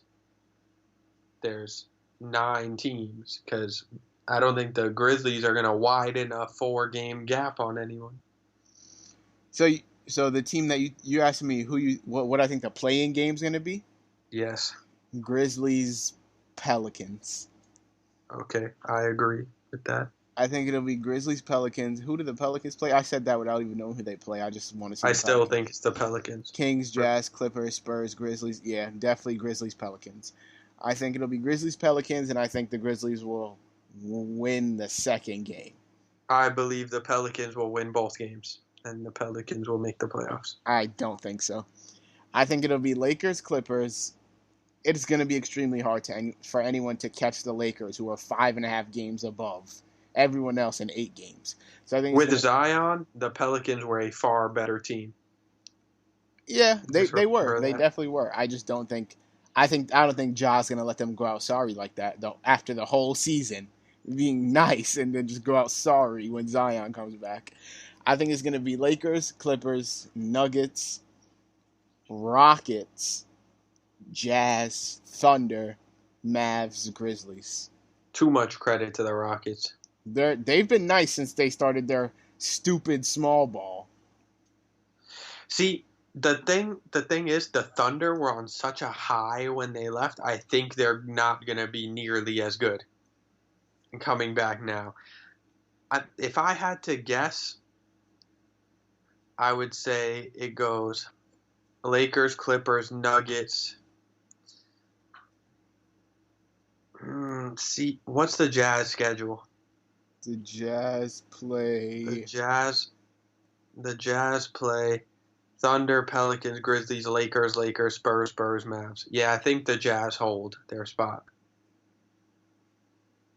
Speaker 3: 9 teams because I don't think the Grizzlies are going to widen a 4-game gap on anyone.
Speaker 2: So the team that you asked me what I think the play-in game's going to be?
Speaker 3: Yes.
Speaker 2: Grizzlies, Pelicans.
Speaker 3: Okay, I agree with that.
Speaker 2: I think it'll be Grizzlies, Pelicans. Who do the Pelicans play? I said that without even knowing who they play. I just want to see.
Speaker 3: I still think it's the Pelicans.
Speaker 2: Kings, Jazz, Clippers, Spurs, Grizzlies. Yeah, definitely Grizzlies, Pelicans. I think it'll be Grizzlies, Pelicans, and I think the Grizzlies will win the second game.
Speaker 3: I believe the Pelicans will win both games, and the Pelicans will make the playoffs.
Speaker 2: I don't think so. I think it'll be Lakers, Clippers. It's going to be extremely hard for anyone to catch the Lakers, who are 5.5 games above everyone else in 8 games. So I think
Speaker 3: Zion, the Pelicans were a far better team.
Speaker 2: Yeah, they were. They definitely were. I just don't think. I don't think Ja's going to let them go out sorry like that though. After the whole season being nice and then just go out sorry when Zion comes back. I think it's going to be Lakers, Clippers, Nuggets, Rockets, Jazz, Thunder, Mavs, Grizzlies.
Speaker 3: Too much credit to the Rockets.
Speaker 2: They've been nice since they started their stupid small ball.
Speaker 3: See, the thing is, the Thunder were on such a high when they left. I think they're not going to be nearly as good coming back now. If I had to guess, I would say it goes Lakers, Clippers, Nuggets. See, what's the Jazz schedule?
Speaker 2: The Jazz play.
Speaker 3: The Jazz play Thunder, Pelicans, Grizzlies, Lakers, Spurs, Mavs. Yeah, I think the Jazz hold their spot.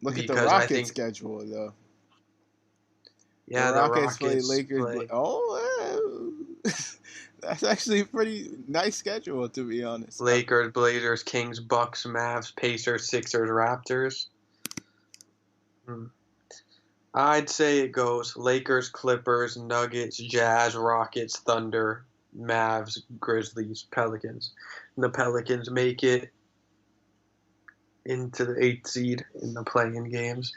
Speaker 2: Look at the Rockets schedule, though.
Speaker 3: Yeah,
Speaker 2: the Rockets play Lakers. That's actually a pretty nice schedule, to be honest.
Speaker 3: Lakers, Blazers, Kings, Bucks, Mavs, Pacers, Sixers, Raptors. I'd say it goes Lakers, Clippers, Nuggets, Jazz, Rockets, Thunder, Mavs, Grizzlies, Pelicans. And the Pelicans make it into the 8th seed in the play-in games.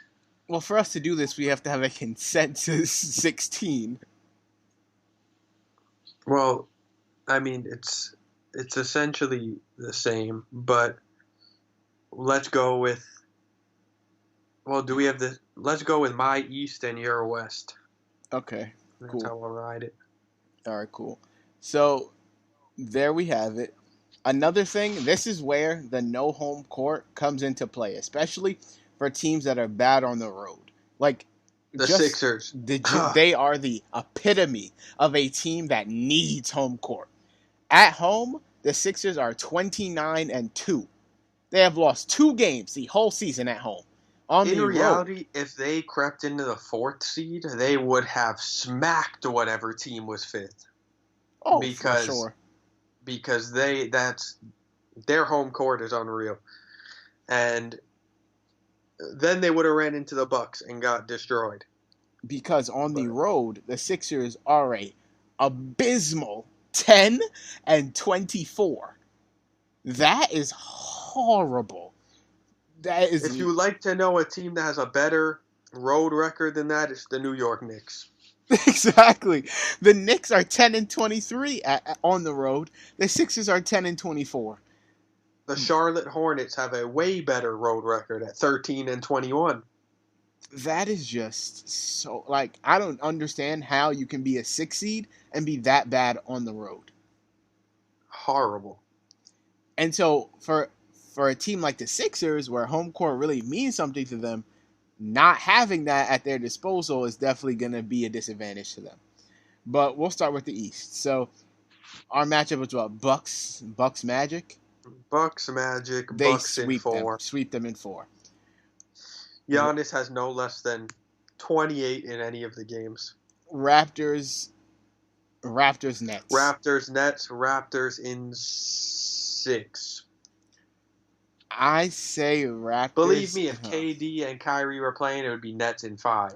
Speaker 2: Well, for us to do this, we have to have a consensus 16.
Speaker 3: Well, I mean, it's essentially the same, but let's go with. Well, do we have the? Let's go with my East and your West.
Speaker 2: Okay, cool.
Speaker 3: That's how we'll ride it.
Speaker 2: All right, cool. So there we have it. Another thing, this is where the no home court comes into play, especially for teams that are bad on the road. Like
Speaker 3: the Sixers.
Speaker 2: They are the epitome of a team that needs home court. At home, the Sixers are 29-2. They have lost 2 games the whole season at home. In
Speaker 3: reality, if they crept into the 4th seed, they would have smacked whatever team was 5th.
Speaker 2: Oh, for sure.
Speaker 3: Because their home court is unreal. And then they would have ran into the Bucks and got destroyed.
Speaker 2: Because on the road, the Sixers are a abysmal 10-24. That is horrible. That is.
Speaker 3: If you like to know a team that has a better road record than that, it's the New York Knicks.
Speaker 2: Exactly. The Knicks are 10-23 on the road. The Sixers are 10-24.
Speaker 3: The Charlotte Hornets have a way better road record at 13-21.
Speaker 2: That is just so, I don't understand how you can be a 6 seed and be that bad on the road.
Speaker 3: Horrible.
Speaker 2: And so for a team like the Sixers, where home court really means something to them, not having that at their disposal is definitely going to be a disadvantage to them. But we'll start with the East. So our matchup was what? Bucks Magic?
Speaker 3: Bucks Magic,
Speaker 2: they
Speaker 3: Bucks in 4.
Speaker 2: Sweep them in 4.
Speaker 3: Giannis has no less than 28 in any of the games.
Speaker 2: Raptors, Nets.
Speaker 3: Raptors in 6.
Speaker 2: I say Raptors.
Speaker 3: Believe me, if KD and Kyrie were playing, it would be Nets in 5.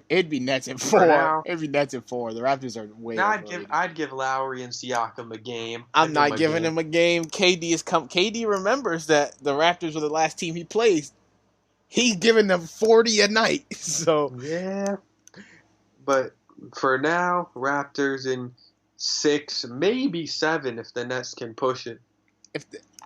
Speaker 2: It'd be Nets in 4. It'd be Nets in 4. The Raptors are way.
Speaker 3: Now I'd give Lowry and Siakam a game.
Speaker 2: I'm not giving him a game. KD remembers that the Raptors were the last team he plays. He's giving them 40 a night. So
Speaker 3: yeah. But for now, Raptors in 6, maybe 7 if the Nets can push it.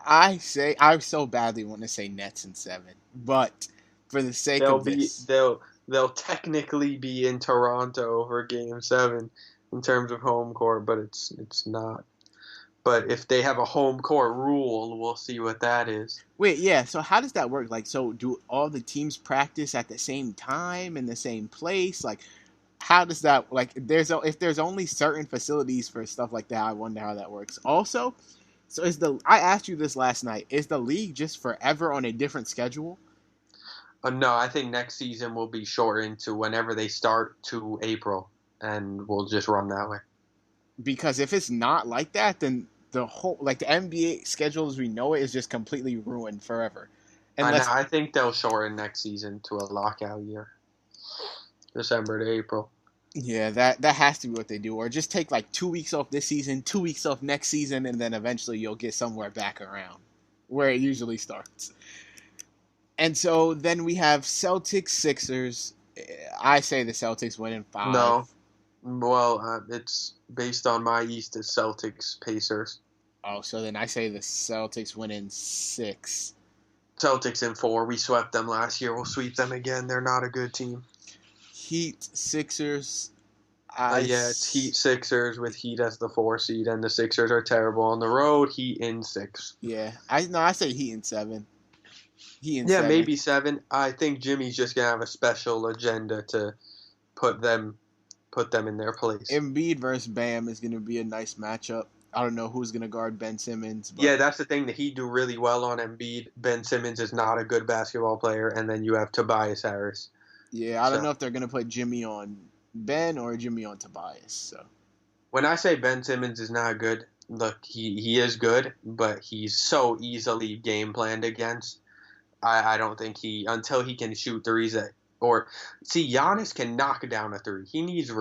Speaker 2: I so badly want to say Nets in 7, but for the sake of this,
Speaker 3: they'll technically be in Toronto for Game 7 in terms of home court, but it's not. But if they have a home court rule, we'll see what that is.
Speaker 2: Wait, yeah. So how does that work? So do all the teams practice at the same time in the same place? How does that if there's only certain facilities for stuff like that? I wonder how that works. Also. So I asked you this last night. Is the league just forever on a different schedule?
Speaker 3: No, I think next season will be shortened to whenever they start to April, and we'll just run that way.
Speaker 2: Because if it's not like that, then the whole the NBA schedule as we know it is just completely ruined forever.
Speaker 3: I think they'll shorten next season to a lockout year, December to April.
Speaker 2: Yeah, that has to be what they do. Or just take 2 weeks off this season, 2 weeks off next season, and then eventually you'll get somewhere back around where it usually starts. And so then we have Celtics Sixers. I say the Celtics win in 5.
Speaker 3: No. Well, it's based on my East. It's Celtics Pacers.
Speaker 2: Oh, so then I say the Celtics win in 6.
Speaker 3: Celtics in 4. We swept them last year. We'll sweep them again. They're not a good team.
Speaker 2: Heat Sixers.
Speaker 3: Yeah, it's Heat Sixers with Heat as the 4 seed, and the Sixers are terrible on the road. Heat in 6.
Speaker 2: Yeah, I say Heat in 7. Heat in 7.
Speaker 3: Maybe 7. I think Jimmy's just gonna have a special agenda to put them in their place.
Speaker 2: Embiid versus Bam is gonna be a nice matchup. I don't know who's gonna guard Ben Simmons. But
Speaker 3: Yeah, that's the thing that he do really well on Embiid. Ben Simmons is not a good basketball player, and then you have Tobias Harris.
Speaker 2: Yeah, I don't know if they're gonna put Jimmy on Ben or Jimmy on Tobias. So
Speaker 3: when I say Ben Simmons is not good, look, he is good, but he's so easily game planned against. I don't think until he can shoot threes Giannis can knock down a 3. He needs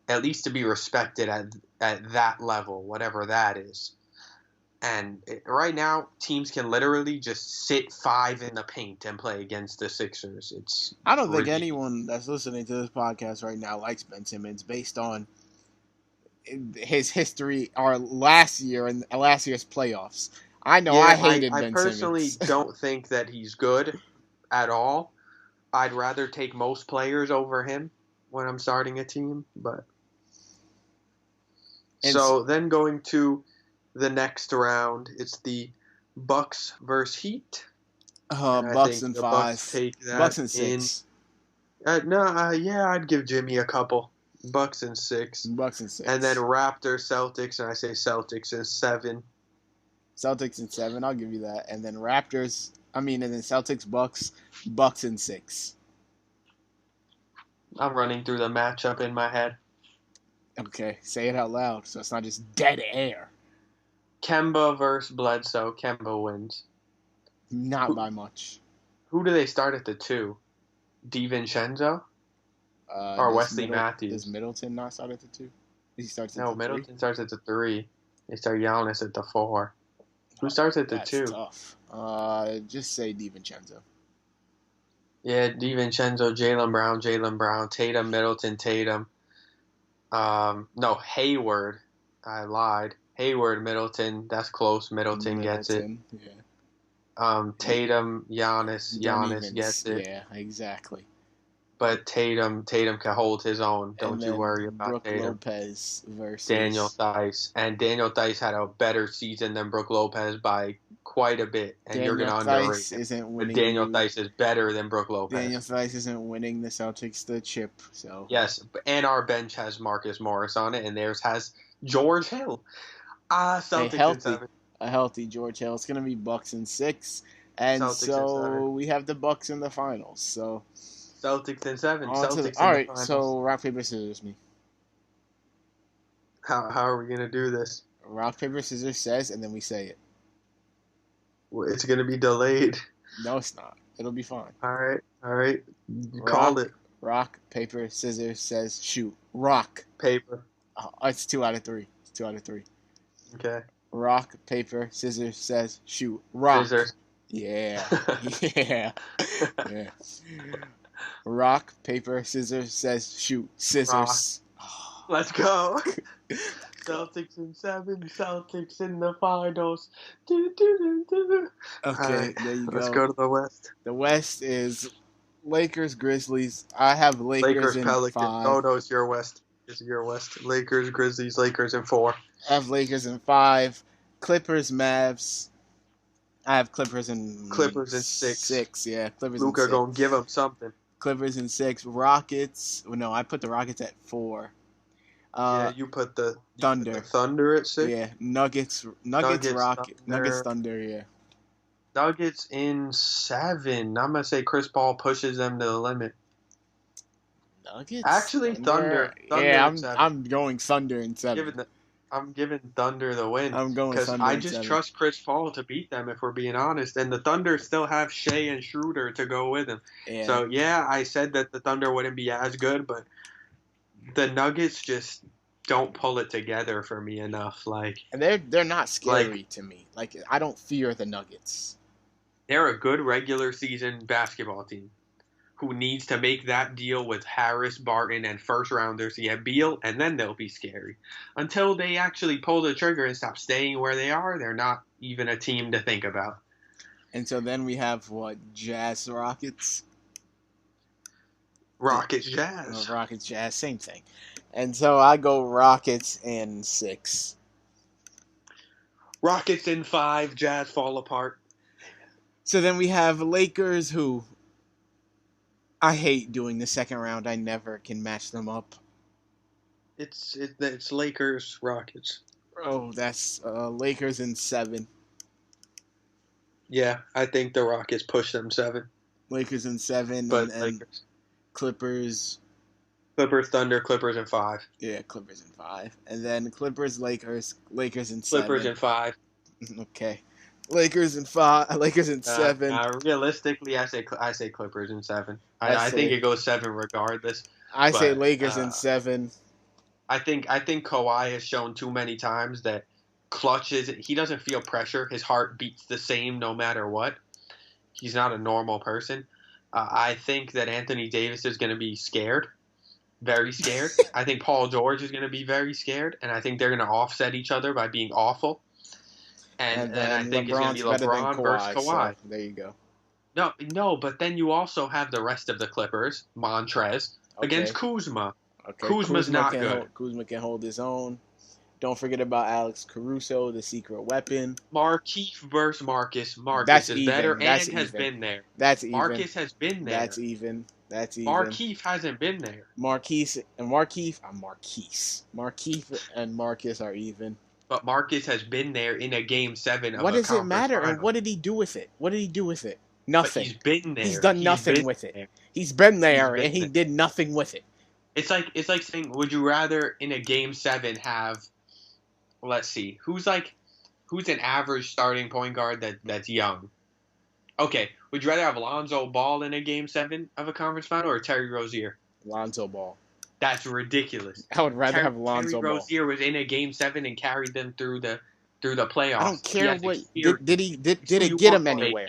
Speaker 3: at least to be respected at that level, whatever that is. And right now, teams can literally just sit 5 in the paint and play against the Sixers.
Speaker 2: I don't think anyone that's listening to this podcast right now likes Ben Simmons based on his history or last year and last year's playoffs. I know I hated Ben Simmons. I
Speaker 3: personally don't think that he's good at all. I'd rather take most players over him when I'm starting a team. So then going to the next round, it's the Bucks versus Heat.
Speaker 2: Bucks in 5. Bucks in 6.
Speaker 3: I'd give Jimmy a couple. Bucks in 6.
Speaker 2: Bucks in 6.
Speaker 3: And then Raptors, Celtics, and I say Celtics in 7.
Speaker 2: Celtics in 7, I'll give you that. And then Celtics, Bucks in 6.
Speaker 3: I'm running through the matchup in my head.
Speaker 2: Okay, say it out loud so it's not just dead air.
Speaker 3: Kemba versus Bledsoe. Kemba wins.
Speaker 2: Not by much.
Speaker 3: Who do they start at the 2? DiVincenzo? Or Wesley Matthews?
Speaker 2: Does Middleton not start at the 2? He starts at
Speaker 3: No,
Speaker 2: the
Speaker 3: Middleton
Speaker 2: 3?
Speaker 3: starts at the 3. They start Giannis at the 4. Who starts at the 2?
Speaker 2: That's tough. Just say DiVincenzo.
Speaker 3: Yeah, DiVincenzo, Jaylen Brown, Tatum, Middleton, Tatum. No, Hayward. I lied. Hayward, Middleton. That's close. Middleton gets it.
Speaker 2: Yeah.
Speaker 3: Tatum, Giannis gets it.
Speaker 2: Yeah, exactly.
Speaker 3: But Tatum can hold his own. Don't you worry about
Speaker 2: Brook
Speaker 3: Tatum.
Speaker 2: Lopez versus
Speaker 3: Daniel Theis. And Daniel Theis had a better season than Brook Lopez by quite a bit. And you're going to underrate him. But Daniel Theis is better than Brook Lopez.
Speaker 2: Daniel Theis isn't winning the Celtics the chip. So
Speaker 3: yes, and our bench has Marcus Morris on it, and theirs has George Hill. Celtics in 7.
Speaker 2: A healthy George Hill. It's going to be Bucks in 6. And
Speaker 3: Celtics
Speaker 2: so we have the Bucks in the finals. So
Speaker 3: Celtics in 7. Celtics
Speaker 2: all right, so rock, paper, scissors me.
Speaker 3: How are we going to do this?
Speaker 2: Rock, paper, scissors says, and then we say it.
Speaker 3: Well, it's going to be delayed.
Speaker 2: No, it's not. It'll be fine.
Speaker 3: All right. Call it.
Speaker 2: Rock, paper, scissors says shoot. Rock.
Speaker 3: Paper.
Speaker 2: Oh, it's 2 out of 3. It's 2 out of 3.
Speaker 3: Okay.
Speaker 2: Rock, paper, scissors says shoot. Rock.
Speaker 3: Scissors.
Speaker 2: Yeah. Yeah. Yeah. Rock, paper, scissors says shoot. Scissors.
Speaker 3: Let's go. Celtics in 7. Celtics in the finals.
Speaker 2: Okay, there you go.
Speaker 3: Let's go to the West.
Speaker 2: The West is Lakers, Grizzlies. I have Lakers in
Speaker 3: Pelicans.
Speaker 2: 5.
Speaker 3: No, it's your West. It's your West. Lakers, Grizzlies, Lakers in 4.
Speaker 2: I have Lakers in 5. Clippers, Mavs. I have Clippers in
Speaker 3: 6.
Speaker 2: 6, yeah. Clippers
Speaker 3: Luka
Speaker 2: in 6.
Speaker 3: gonna give them something.
Speaker 2: Clippers in 6. Rockets. No, I put the Rockets at 4.
Speaker 3: You put the
Speaker 2: Thunder.
Speaker 3: Thunder at 6.
Speaker 2: Yeah, Nuggets, Rocket, Nuggets, Thunder. Yeah.
Speaker 3: Nuggets in 7. I'm gonna say Chris Paul pushes them to the limit.
Speaker 2: Nuggets.
Speaker 3: Actually, Thunder.
Speaker 2: Yeah, I'm going Thunder in 7.
Speaker 3: I'm giving Thunder the win.
Speaker 2: I'm going
Speaker 3: because
Speaker 2: Thunder.
Speaker 3: I just trust Chris Paul to beat them. If we're being honest, and the Thunder still have Shea and Schroeder to go with him.
Speaker 2: Yeah.
Speaker 3: So yeah, I said that the Thunder wouldn't be as good, but the Nuggets just don't pull it together for me enough.
Speaker 2: And they're not scary to me. Like, I don't fear the Nuggets.
Speaker 3: They're a good regular season basketball team who needs to make that deal with Harris, Barton, and first rounders to get Beal, and then they'll be scary. Until they actually pull the trigger and stop staying where they are, they're not even a team to think about.
Speaker 2: And so then we have Jazz Rockets?
Speaker 3: Rockets Jazz.
Speaker 2: Rockets Jazz, same thing. And so I go Rockets in 6.
Speaker 3: Rockets in 5, Jazz fall apart.
Speaker 2: So then we have Lakers, who I hate doing the second round. I never can match them up.
Speaker 3: It's Lakers, Rockets.
Speaker 2: Oh, that's Lakers in 7.
Speaker 3: Yeah, I think the Rockets push them 7.
Speaker 2: Lakers in 7,
Speaker 3: But
Speaker 2: and Clippers.
Speaker 3: Clippers, Thunder, Clippers in 5.
Speaker 2: Yeah, Clippers in 5. And then Clippers, Lakers in 7.
Speaker 3: Clippers in 5.
Speaker 2: Okay. Lakers in 5. Lakers in 7.
Speaker 3: Realistically, I say Clippers in 7. I think it goes 7 regardless.
Speaker 2: I say Lakers in 7.
Speaker 3: I think Kawhi has shown too many times that he doesn't feel pressure. His heart beats the same no matter what. He's not a normal person. I think that Anthony Davis is going to be scared. Very scared. I think Paul George is going to be very scared, and I think they're going to offset each other by being awful. And I think it's going to be LeBron versus Kawhi.
Speaker 2: So there you go.
Speaker 3: No, but then you also have the rest of the Clippers, Montrez, against Kuzma.
Speaker 2: Okay.
Speaker 3: Kuzma's not good.
Speaker 2: Kuzma can hold his own. Don't forget about Alex Caruso, the secret weapon.
Speaker 3: Markieff versus Marcus. Marcus is better and has been there.
Speaker 2: That's even.
Speaker 3: Marcus has been there.
Speaker 2: That's even.
Speaker 3: Markieff hasn't been there.
Speaker 2: Markieff and Marcus are even.
Speaker 3: But Marcus has been there in a game 7 of a
Speaker 2: What does it matter?
Speaker 3: final.
Speaker 2: And what did he do with it? Nothing.
Speaker 3: But he's been there.
Speaker 2: He's done nothing with it. He's been there and he did nothing with it.
Speaker 3: It's like saying, would you rather in a game 7 have, let's see, who's an average starting point guard that's young? Okay, would you rather have Lonzo Ball in a game 7 of a conference final or Terry Rozier?
Speaker 2: Lonzo Ball.
Speaker 3: That's ridiculous.
Speaker 2: I would rather have Lonzo Ball.
Speaker 3: Terry Rozier was in a game 7 and carried them through the playoffs.
Speaker 2: I don't care what did it get him anywhere?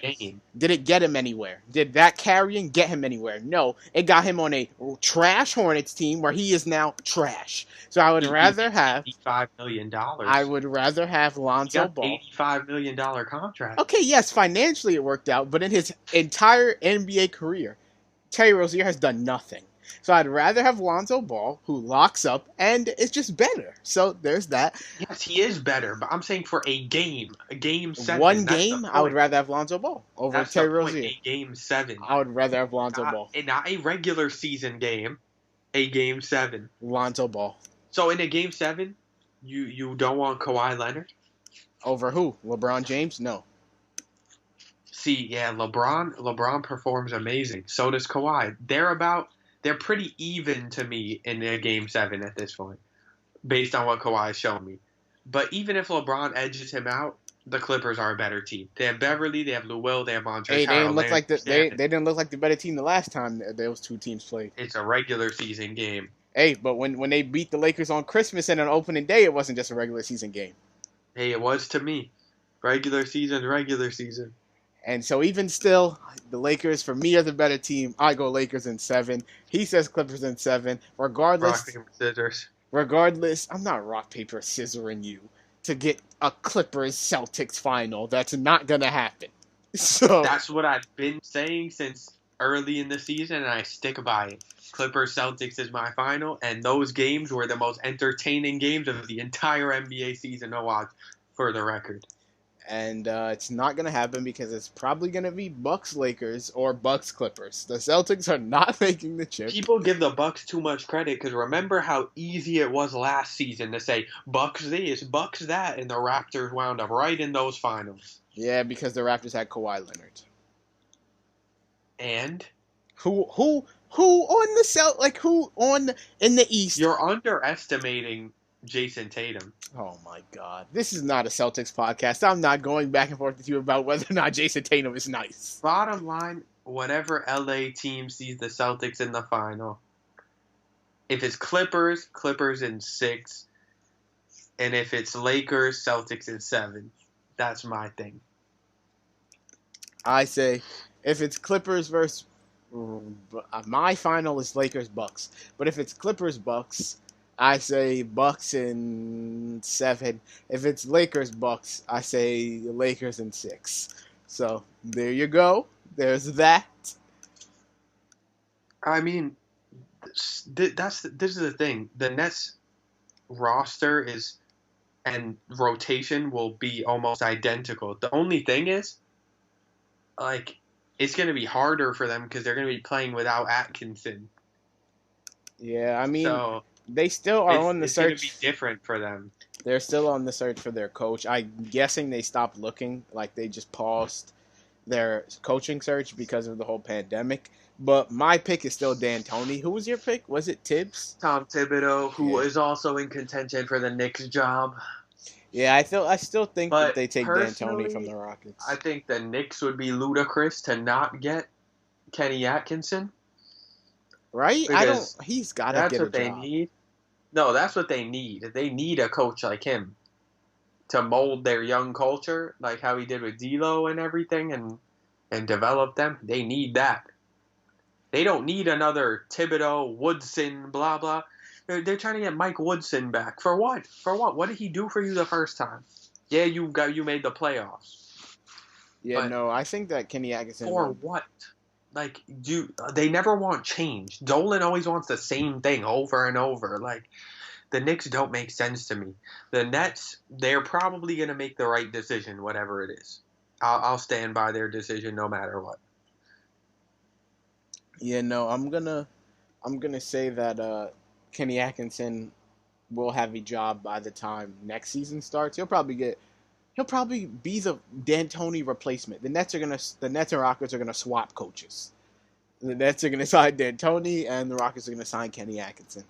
Speaker 2: Did it get him anywhere? Did that carrying get him anywhere? No, it got him on a trash Hornets team where he is now trash. So I would rather have
Speaker 3: $85 million.
Speaker 2: I would rather have Lonzo Ball.
Speaker 3: $85 million contract.
Speaker 2: Okay, yes, financially it worked out, but in his entire NBA career, Terry Rozier has done nothing. So I'd rather have Lonzo Ball, who locks up, and is just better. So there's that.
Speaker 3: Yes, he is better, but I'm saying for a game 7.
Speaker 2: One game, I would rather have Lonzo Ball over Terry Rozier.
Speaker 3: A game 7.
Speaker 2: I would rather have Lonzo Ball.
Speaker 3: Not a regular season game, a game 7.
Speaker 2: Lonzo Ball.
Speaker 3: So in a game 7, you don't want Kawhi Leonard?
Speaker 2: Over who? LeBron James? No.
Speaker 3: See, yeah, LeBron performs amazing. So does Kawhi. They're pretty even to me in a game 7 at this point, based on what Kawhi has shown me. But even if LeBron edges him out, the Clippers are a better team. They have Beverly, they have Lou Will, they have Montrezl.
Speaker 2: They didn't look like the better team the last time those two teams played.
Speaker 3: It's a regular season game.
Speaker 2: Hey, but when they beat the Lakers on Christmas and on opening day, it wasn't just a regular season game.
Speaker 3: Hey, it was to me. Regular season.
Speaker 2: And so even still, the Lakers, for me, are the better team. I go Lakers in 7. He says Clippers in 7. Regardless,
Speaker 3: rock, paper, scissors.
Speaker 2: Regardless, I'm not rock, paper, scissoring you to get a Clippers-Celtics final. That's not going to happen. So
Speaker 3: that's what I've been saying since early in the season, and I stick by it. Clippers-Celtics is my final, and those games were the most entertaining games of the entire NBA season to watch, for the record.
Speaker 2: And it's not going to happen because it's probably going to be Bucks-Lakers or Bucks-Clippers. The Celtics are not making the chip.
Speaker 3: People give the Bucks too much credit because remember how easy it was last season to say Bucks this, Bucks that, and the Raptors wound up right in those finals.
Speaker 2: Yeah, because the Raptors had Kawhi Leonard.
Speaker 3: And
Speaker 2: who on the in the East?
Speaker 3: You're underestimating Jason Tatum.
Speaker 2: Oh my God. This is not a Celtics podcast. I'm not going back and forth with you about whether or not Jason Tatum is nice.
Speaker 3: Bottom line, whatever LA team sees the Celtics in the final, if it's Clippers in 6, and if it's Lakers, Celtics in 7. That's my thing.
Speaker 2: I say if it's Clippers versus my final is Lakers Bucks, but if it's Clippers Bucks, I say Bucks in 7. If it's Lakers Bucks, I say Lakers in 6. So there you go. There's that.
Speaker 3: I mean, this is the thing. The Nets roster and rotation will be almost identical. The only thing is, like, it's going to be harder for them because they're going to be playing without Atkinson.
Speaker 2: Yeah, I mean,
Speaker 3: So
Speaker 2: they still are on the
Speaker 3: it's going to
Speaker 2: search.
Speaker 3: be different for them.
Speaker 2: They're still on the search for their coach. I'm guessing they stopped looking, like they just paused their coaching search because of the whole pandemic. But my pick is still D'Antoni. Who was your pick? Was it Tibbs?
Speaker 3: Tom Thibodeau, who
Speaker 2: Yeah.
Speaker 3: is also in contention for the Knicks job.
Speaker 2: Yeah, I still think
Speaker 3: But
Speaker 2: that they take D'Antoni
Speaker 3: personally,
Speaker 2: from the Rockets.
Speaker 3: I think the Knicks would be ludicrous to not get Kenny Atkinson.
Speaker 2: Right?
Speaker 3: Because
Speaker 2: He's got to
Speaker 3: That's
Speaker 2: get a
Speaker 3: what they
Speaker 2: job.
Speaker 3: need. No, that's what they need. They need a coach like him to mold their young culture, like how he did with D'Lo and everything, and develop them. They need that. They don't need another Thibodeau, Woodson, blah blah. They're trying to get Mike Woodson back for what? For what? What did he do for you the first time? Yeah, you made the playoffs.
Speaker 2: Yeah,
Speaker 3: But
Speaker 2: no, I think that Kenny Atkinson.
Speaker 3: for what? Like, they never want change. Dolan always wants the same thing over and over. Like, the Knicks don't make sense to me. The Nets, they're probably going to make the right decision, whatever it is. I'll stand by their decision no matter what.
Speaker 2: Yeah, no, I'm gonna say that Kenny Atkinson will have a job by the time next season starts. He'll probably be the D'Antoni replacement. The Nets and Rockets are gonna swap coaches. The Nets are gonna sign D'Antoni, and the Rockets are gonna sign Kenny Atkinson.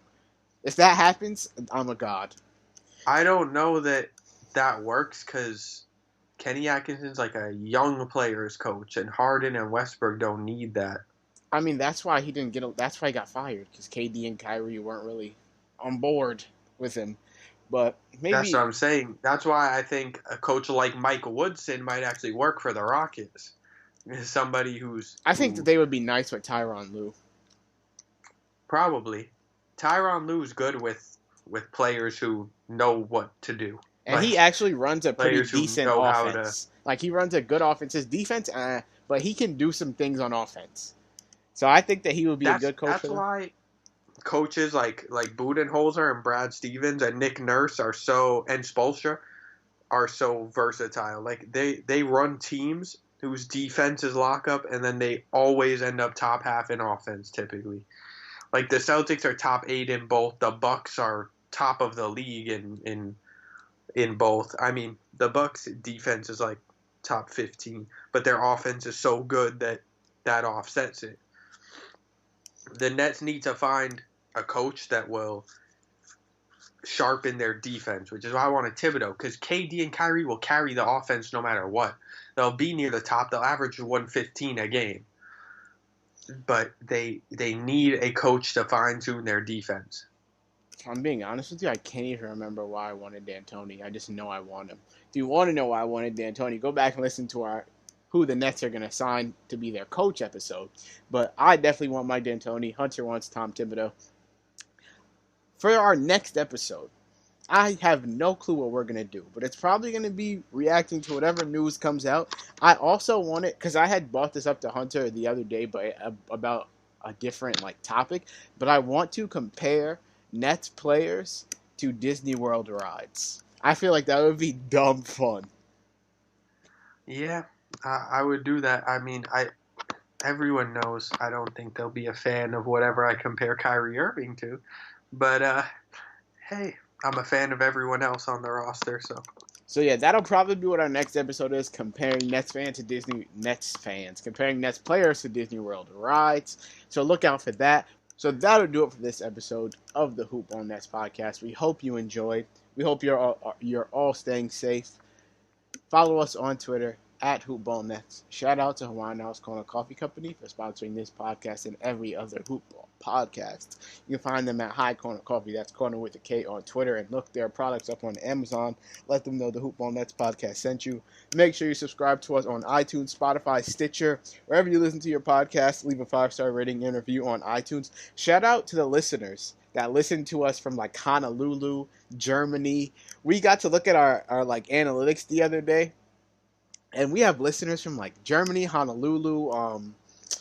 Speaker 2: If that happens, I'm a god.
Speaker 3: I don't know that works because Kenny Atkinson's like a young players coach, and Harden and Westbrook don't need that.
Speaker 2: I mean, that's why he didn't get. That's why he got fired because KD and Kyrie weren't really on board with him. But maybe
Speaker 3: That's what I'm saying. That's why I think a coach like Mike Woodson might actually work for the Rockets. Somebody
Speaker 2: I think that they would be nice with Tyronn Lue.
Speaker 3: Probably. Tyronn Lue's good with players who know what to do.
Speaker 2: And
Speaker 3: Like,
Speaker 2: he actually runs a pretty
Speaker 3: players who
Speaker 2: decent
Speaker 3: know how
Speaker 2: offense. Like, he runs a good offense. His defense, but he can do some things on offense. So I think that he would be a good coach
Speaker 3: That's
Speaker 2: for them.
Speaker 3: why coaches like Budenholzer and Brad Stevens and Nick Nurse and Spoelstra are so versatile. Like, they run teams whose defense is lockup, and then they always end up top half in offense typically. Like, the Celtics are top 8 in both. The Bucks are top of the league in both. I mean, the Bucks defense is like top 15, but their offense is so good that offsets it. The Nets need to find a coach that will sharpen their defense, which is why I want a Thibodeau, because KD and Kyrie will carry the offense no matter what. They'll be near the top. They'll average 115 a game. But they need a coach to fine-tune their defense.
Speaker 2: If I'm being honest with you, I can't even remember why I wanted D'Antoni. I just know I want him. If you want to know why I wanted D'Antoni, go back and listen to our who the Nets are going to sign to be their coach episode. But I definitely want Mike D'Antoni. Hunter wants Tom Thibodeau. For our next episode, I have no clue what we're going to do, but it's probably going to be reacting to whatever news comes out. I also want it, because I had brought this up to Hunter the other day about a different topic, but I want to compare Nets players to Disney World rides. I feel like that would be dumb fun.
Speaker 3: Yeah, I would do that. I mean, everyone knows I don't think they'll be a fan of whatever I compare Kyrie Irving to, but hey, I'm a fan of everyone else on the roster, so.
Speaker 2: So yeah, that'll probably be what our next episode is, comparing Nets players to Disney World rides. So look out for that. So that'll do it for this episode of the Hoop on Nets podcast. We hope you enjoyed. We hope you're all staying safe. Follow us on Twitter at HoopBallNets. Shout out to Hawaiian House Corner Coffee Company for sponsoring this podcast and every other Hoopball podcast. You can find them at High Corner Coffee, that's corner with a K, on Twitter, and look their products up on Amazon. Let them know the HoopBallNets podcast sent you. Make sure you subscribe to us on iTunes, Spotify, Stitcher, wherever you listen to your podcast. Leave a 5-star rating and review on iTunes. Shout out to the listeners that listen to us from like Honolulu, Germany. We got to look at our like analytics the other day, and we have listeners from like Germany, Honolulu,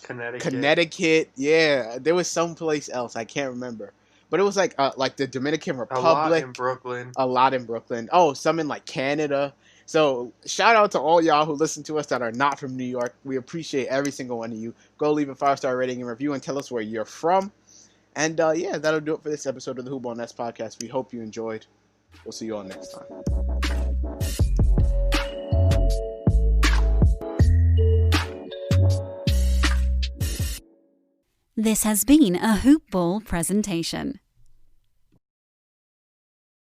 Speaker 2: Connecticut. Yeah, there was someplace else I can't remember, but it was like the Dominican Republic. A lot in Brooklyn. Oh, some in like Canada. So shout out to all y'all who listen to us that are not from New York. We appreciate every single one of you. Go leave a 5-star rating and review and tell us where you're from. And yeah, that'll do it for this episode of the HoopBallNets podcast. We hope you enjoyed. We'll see you all next time.
Speaker 1: This has been a Hoop Ball presentation.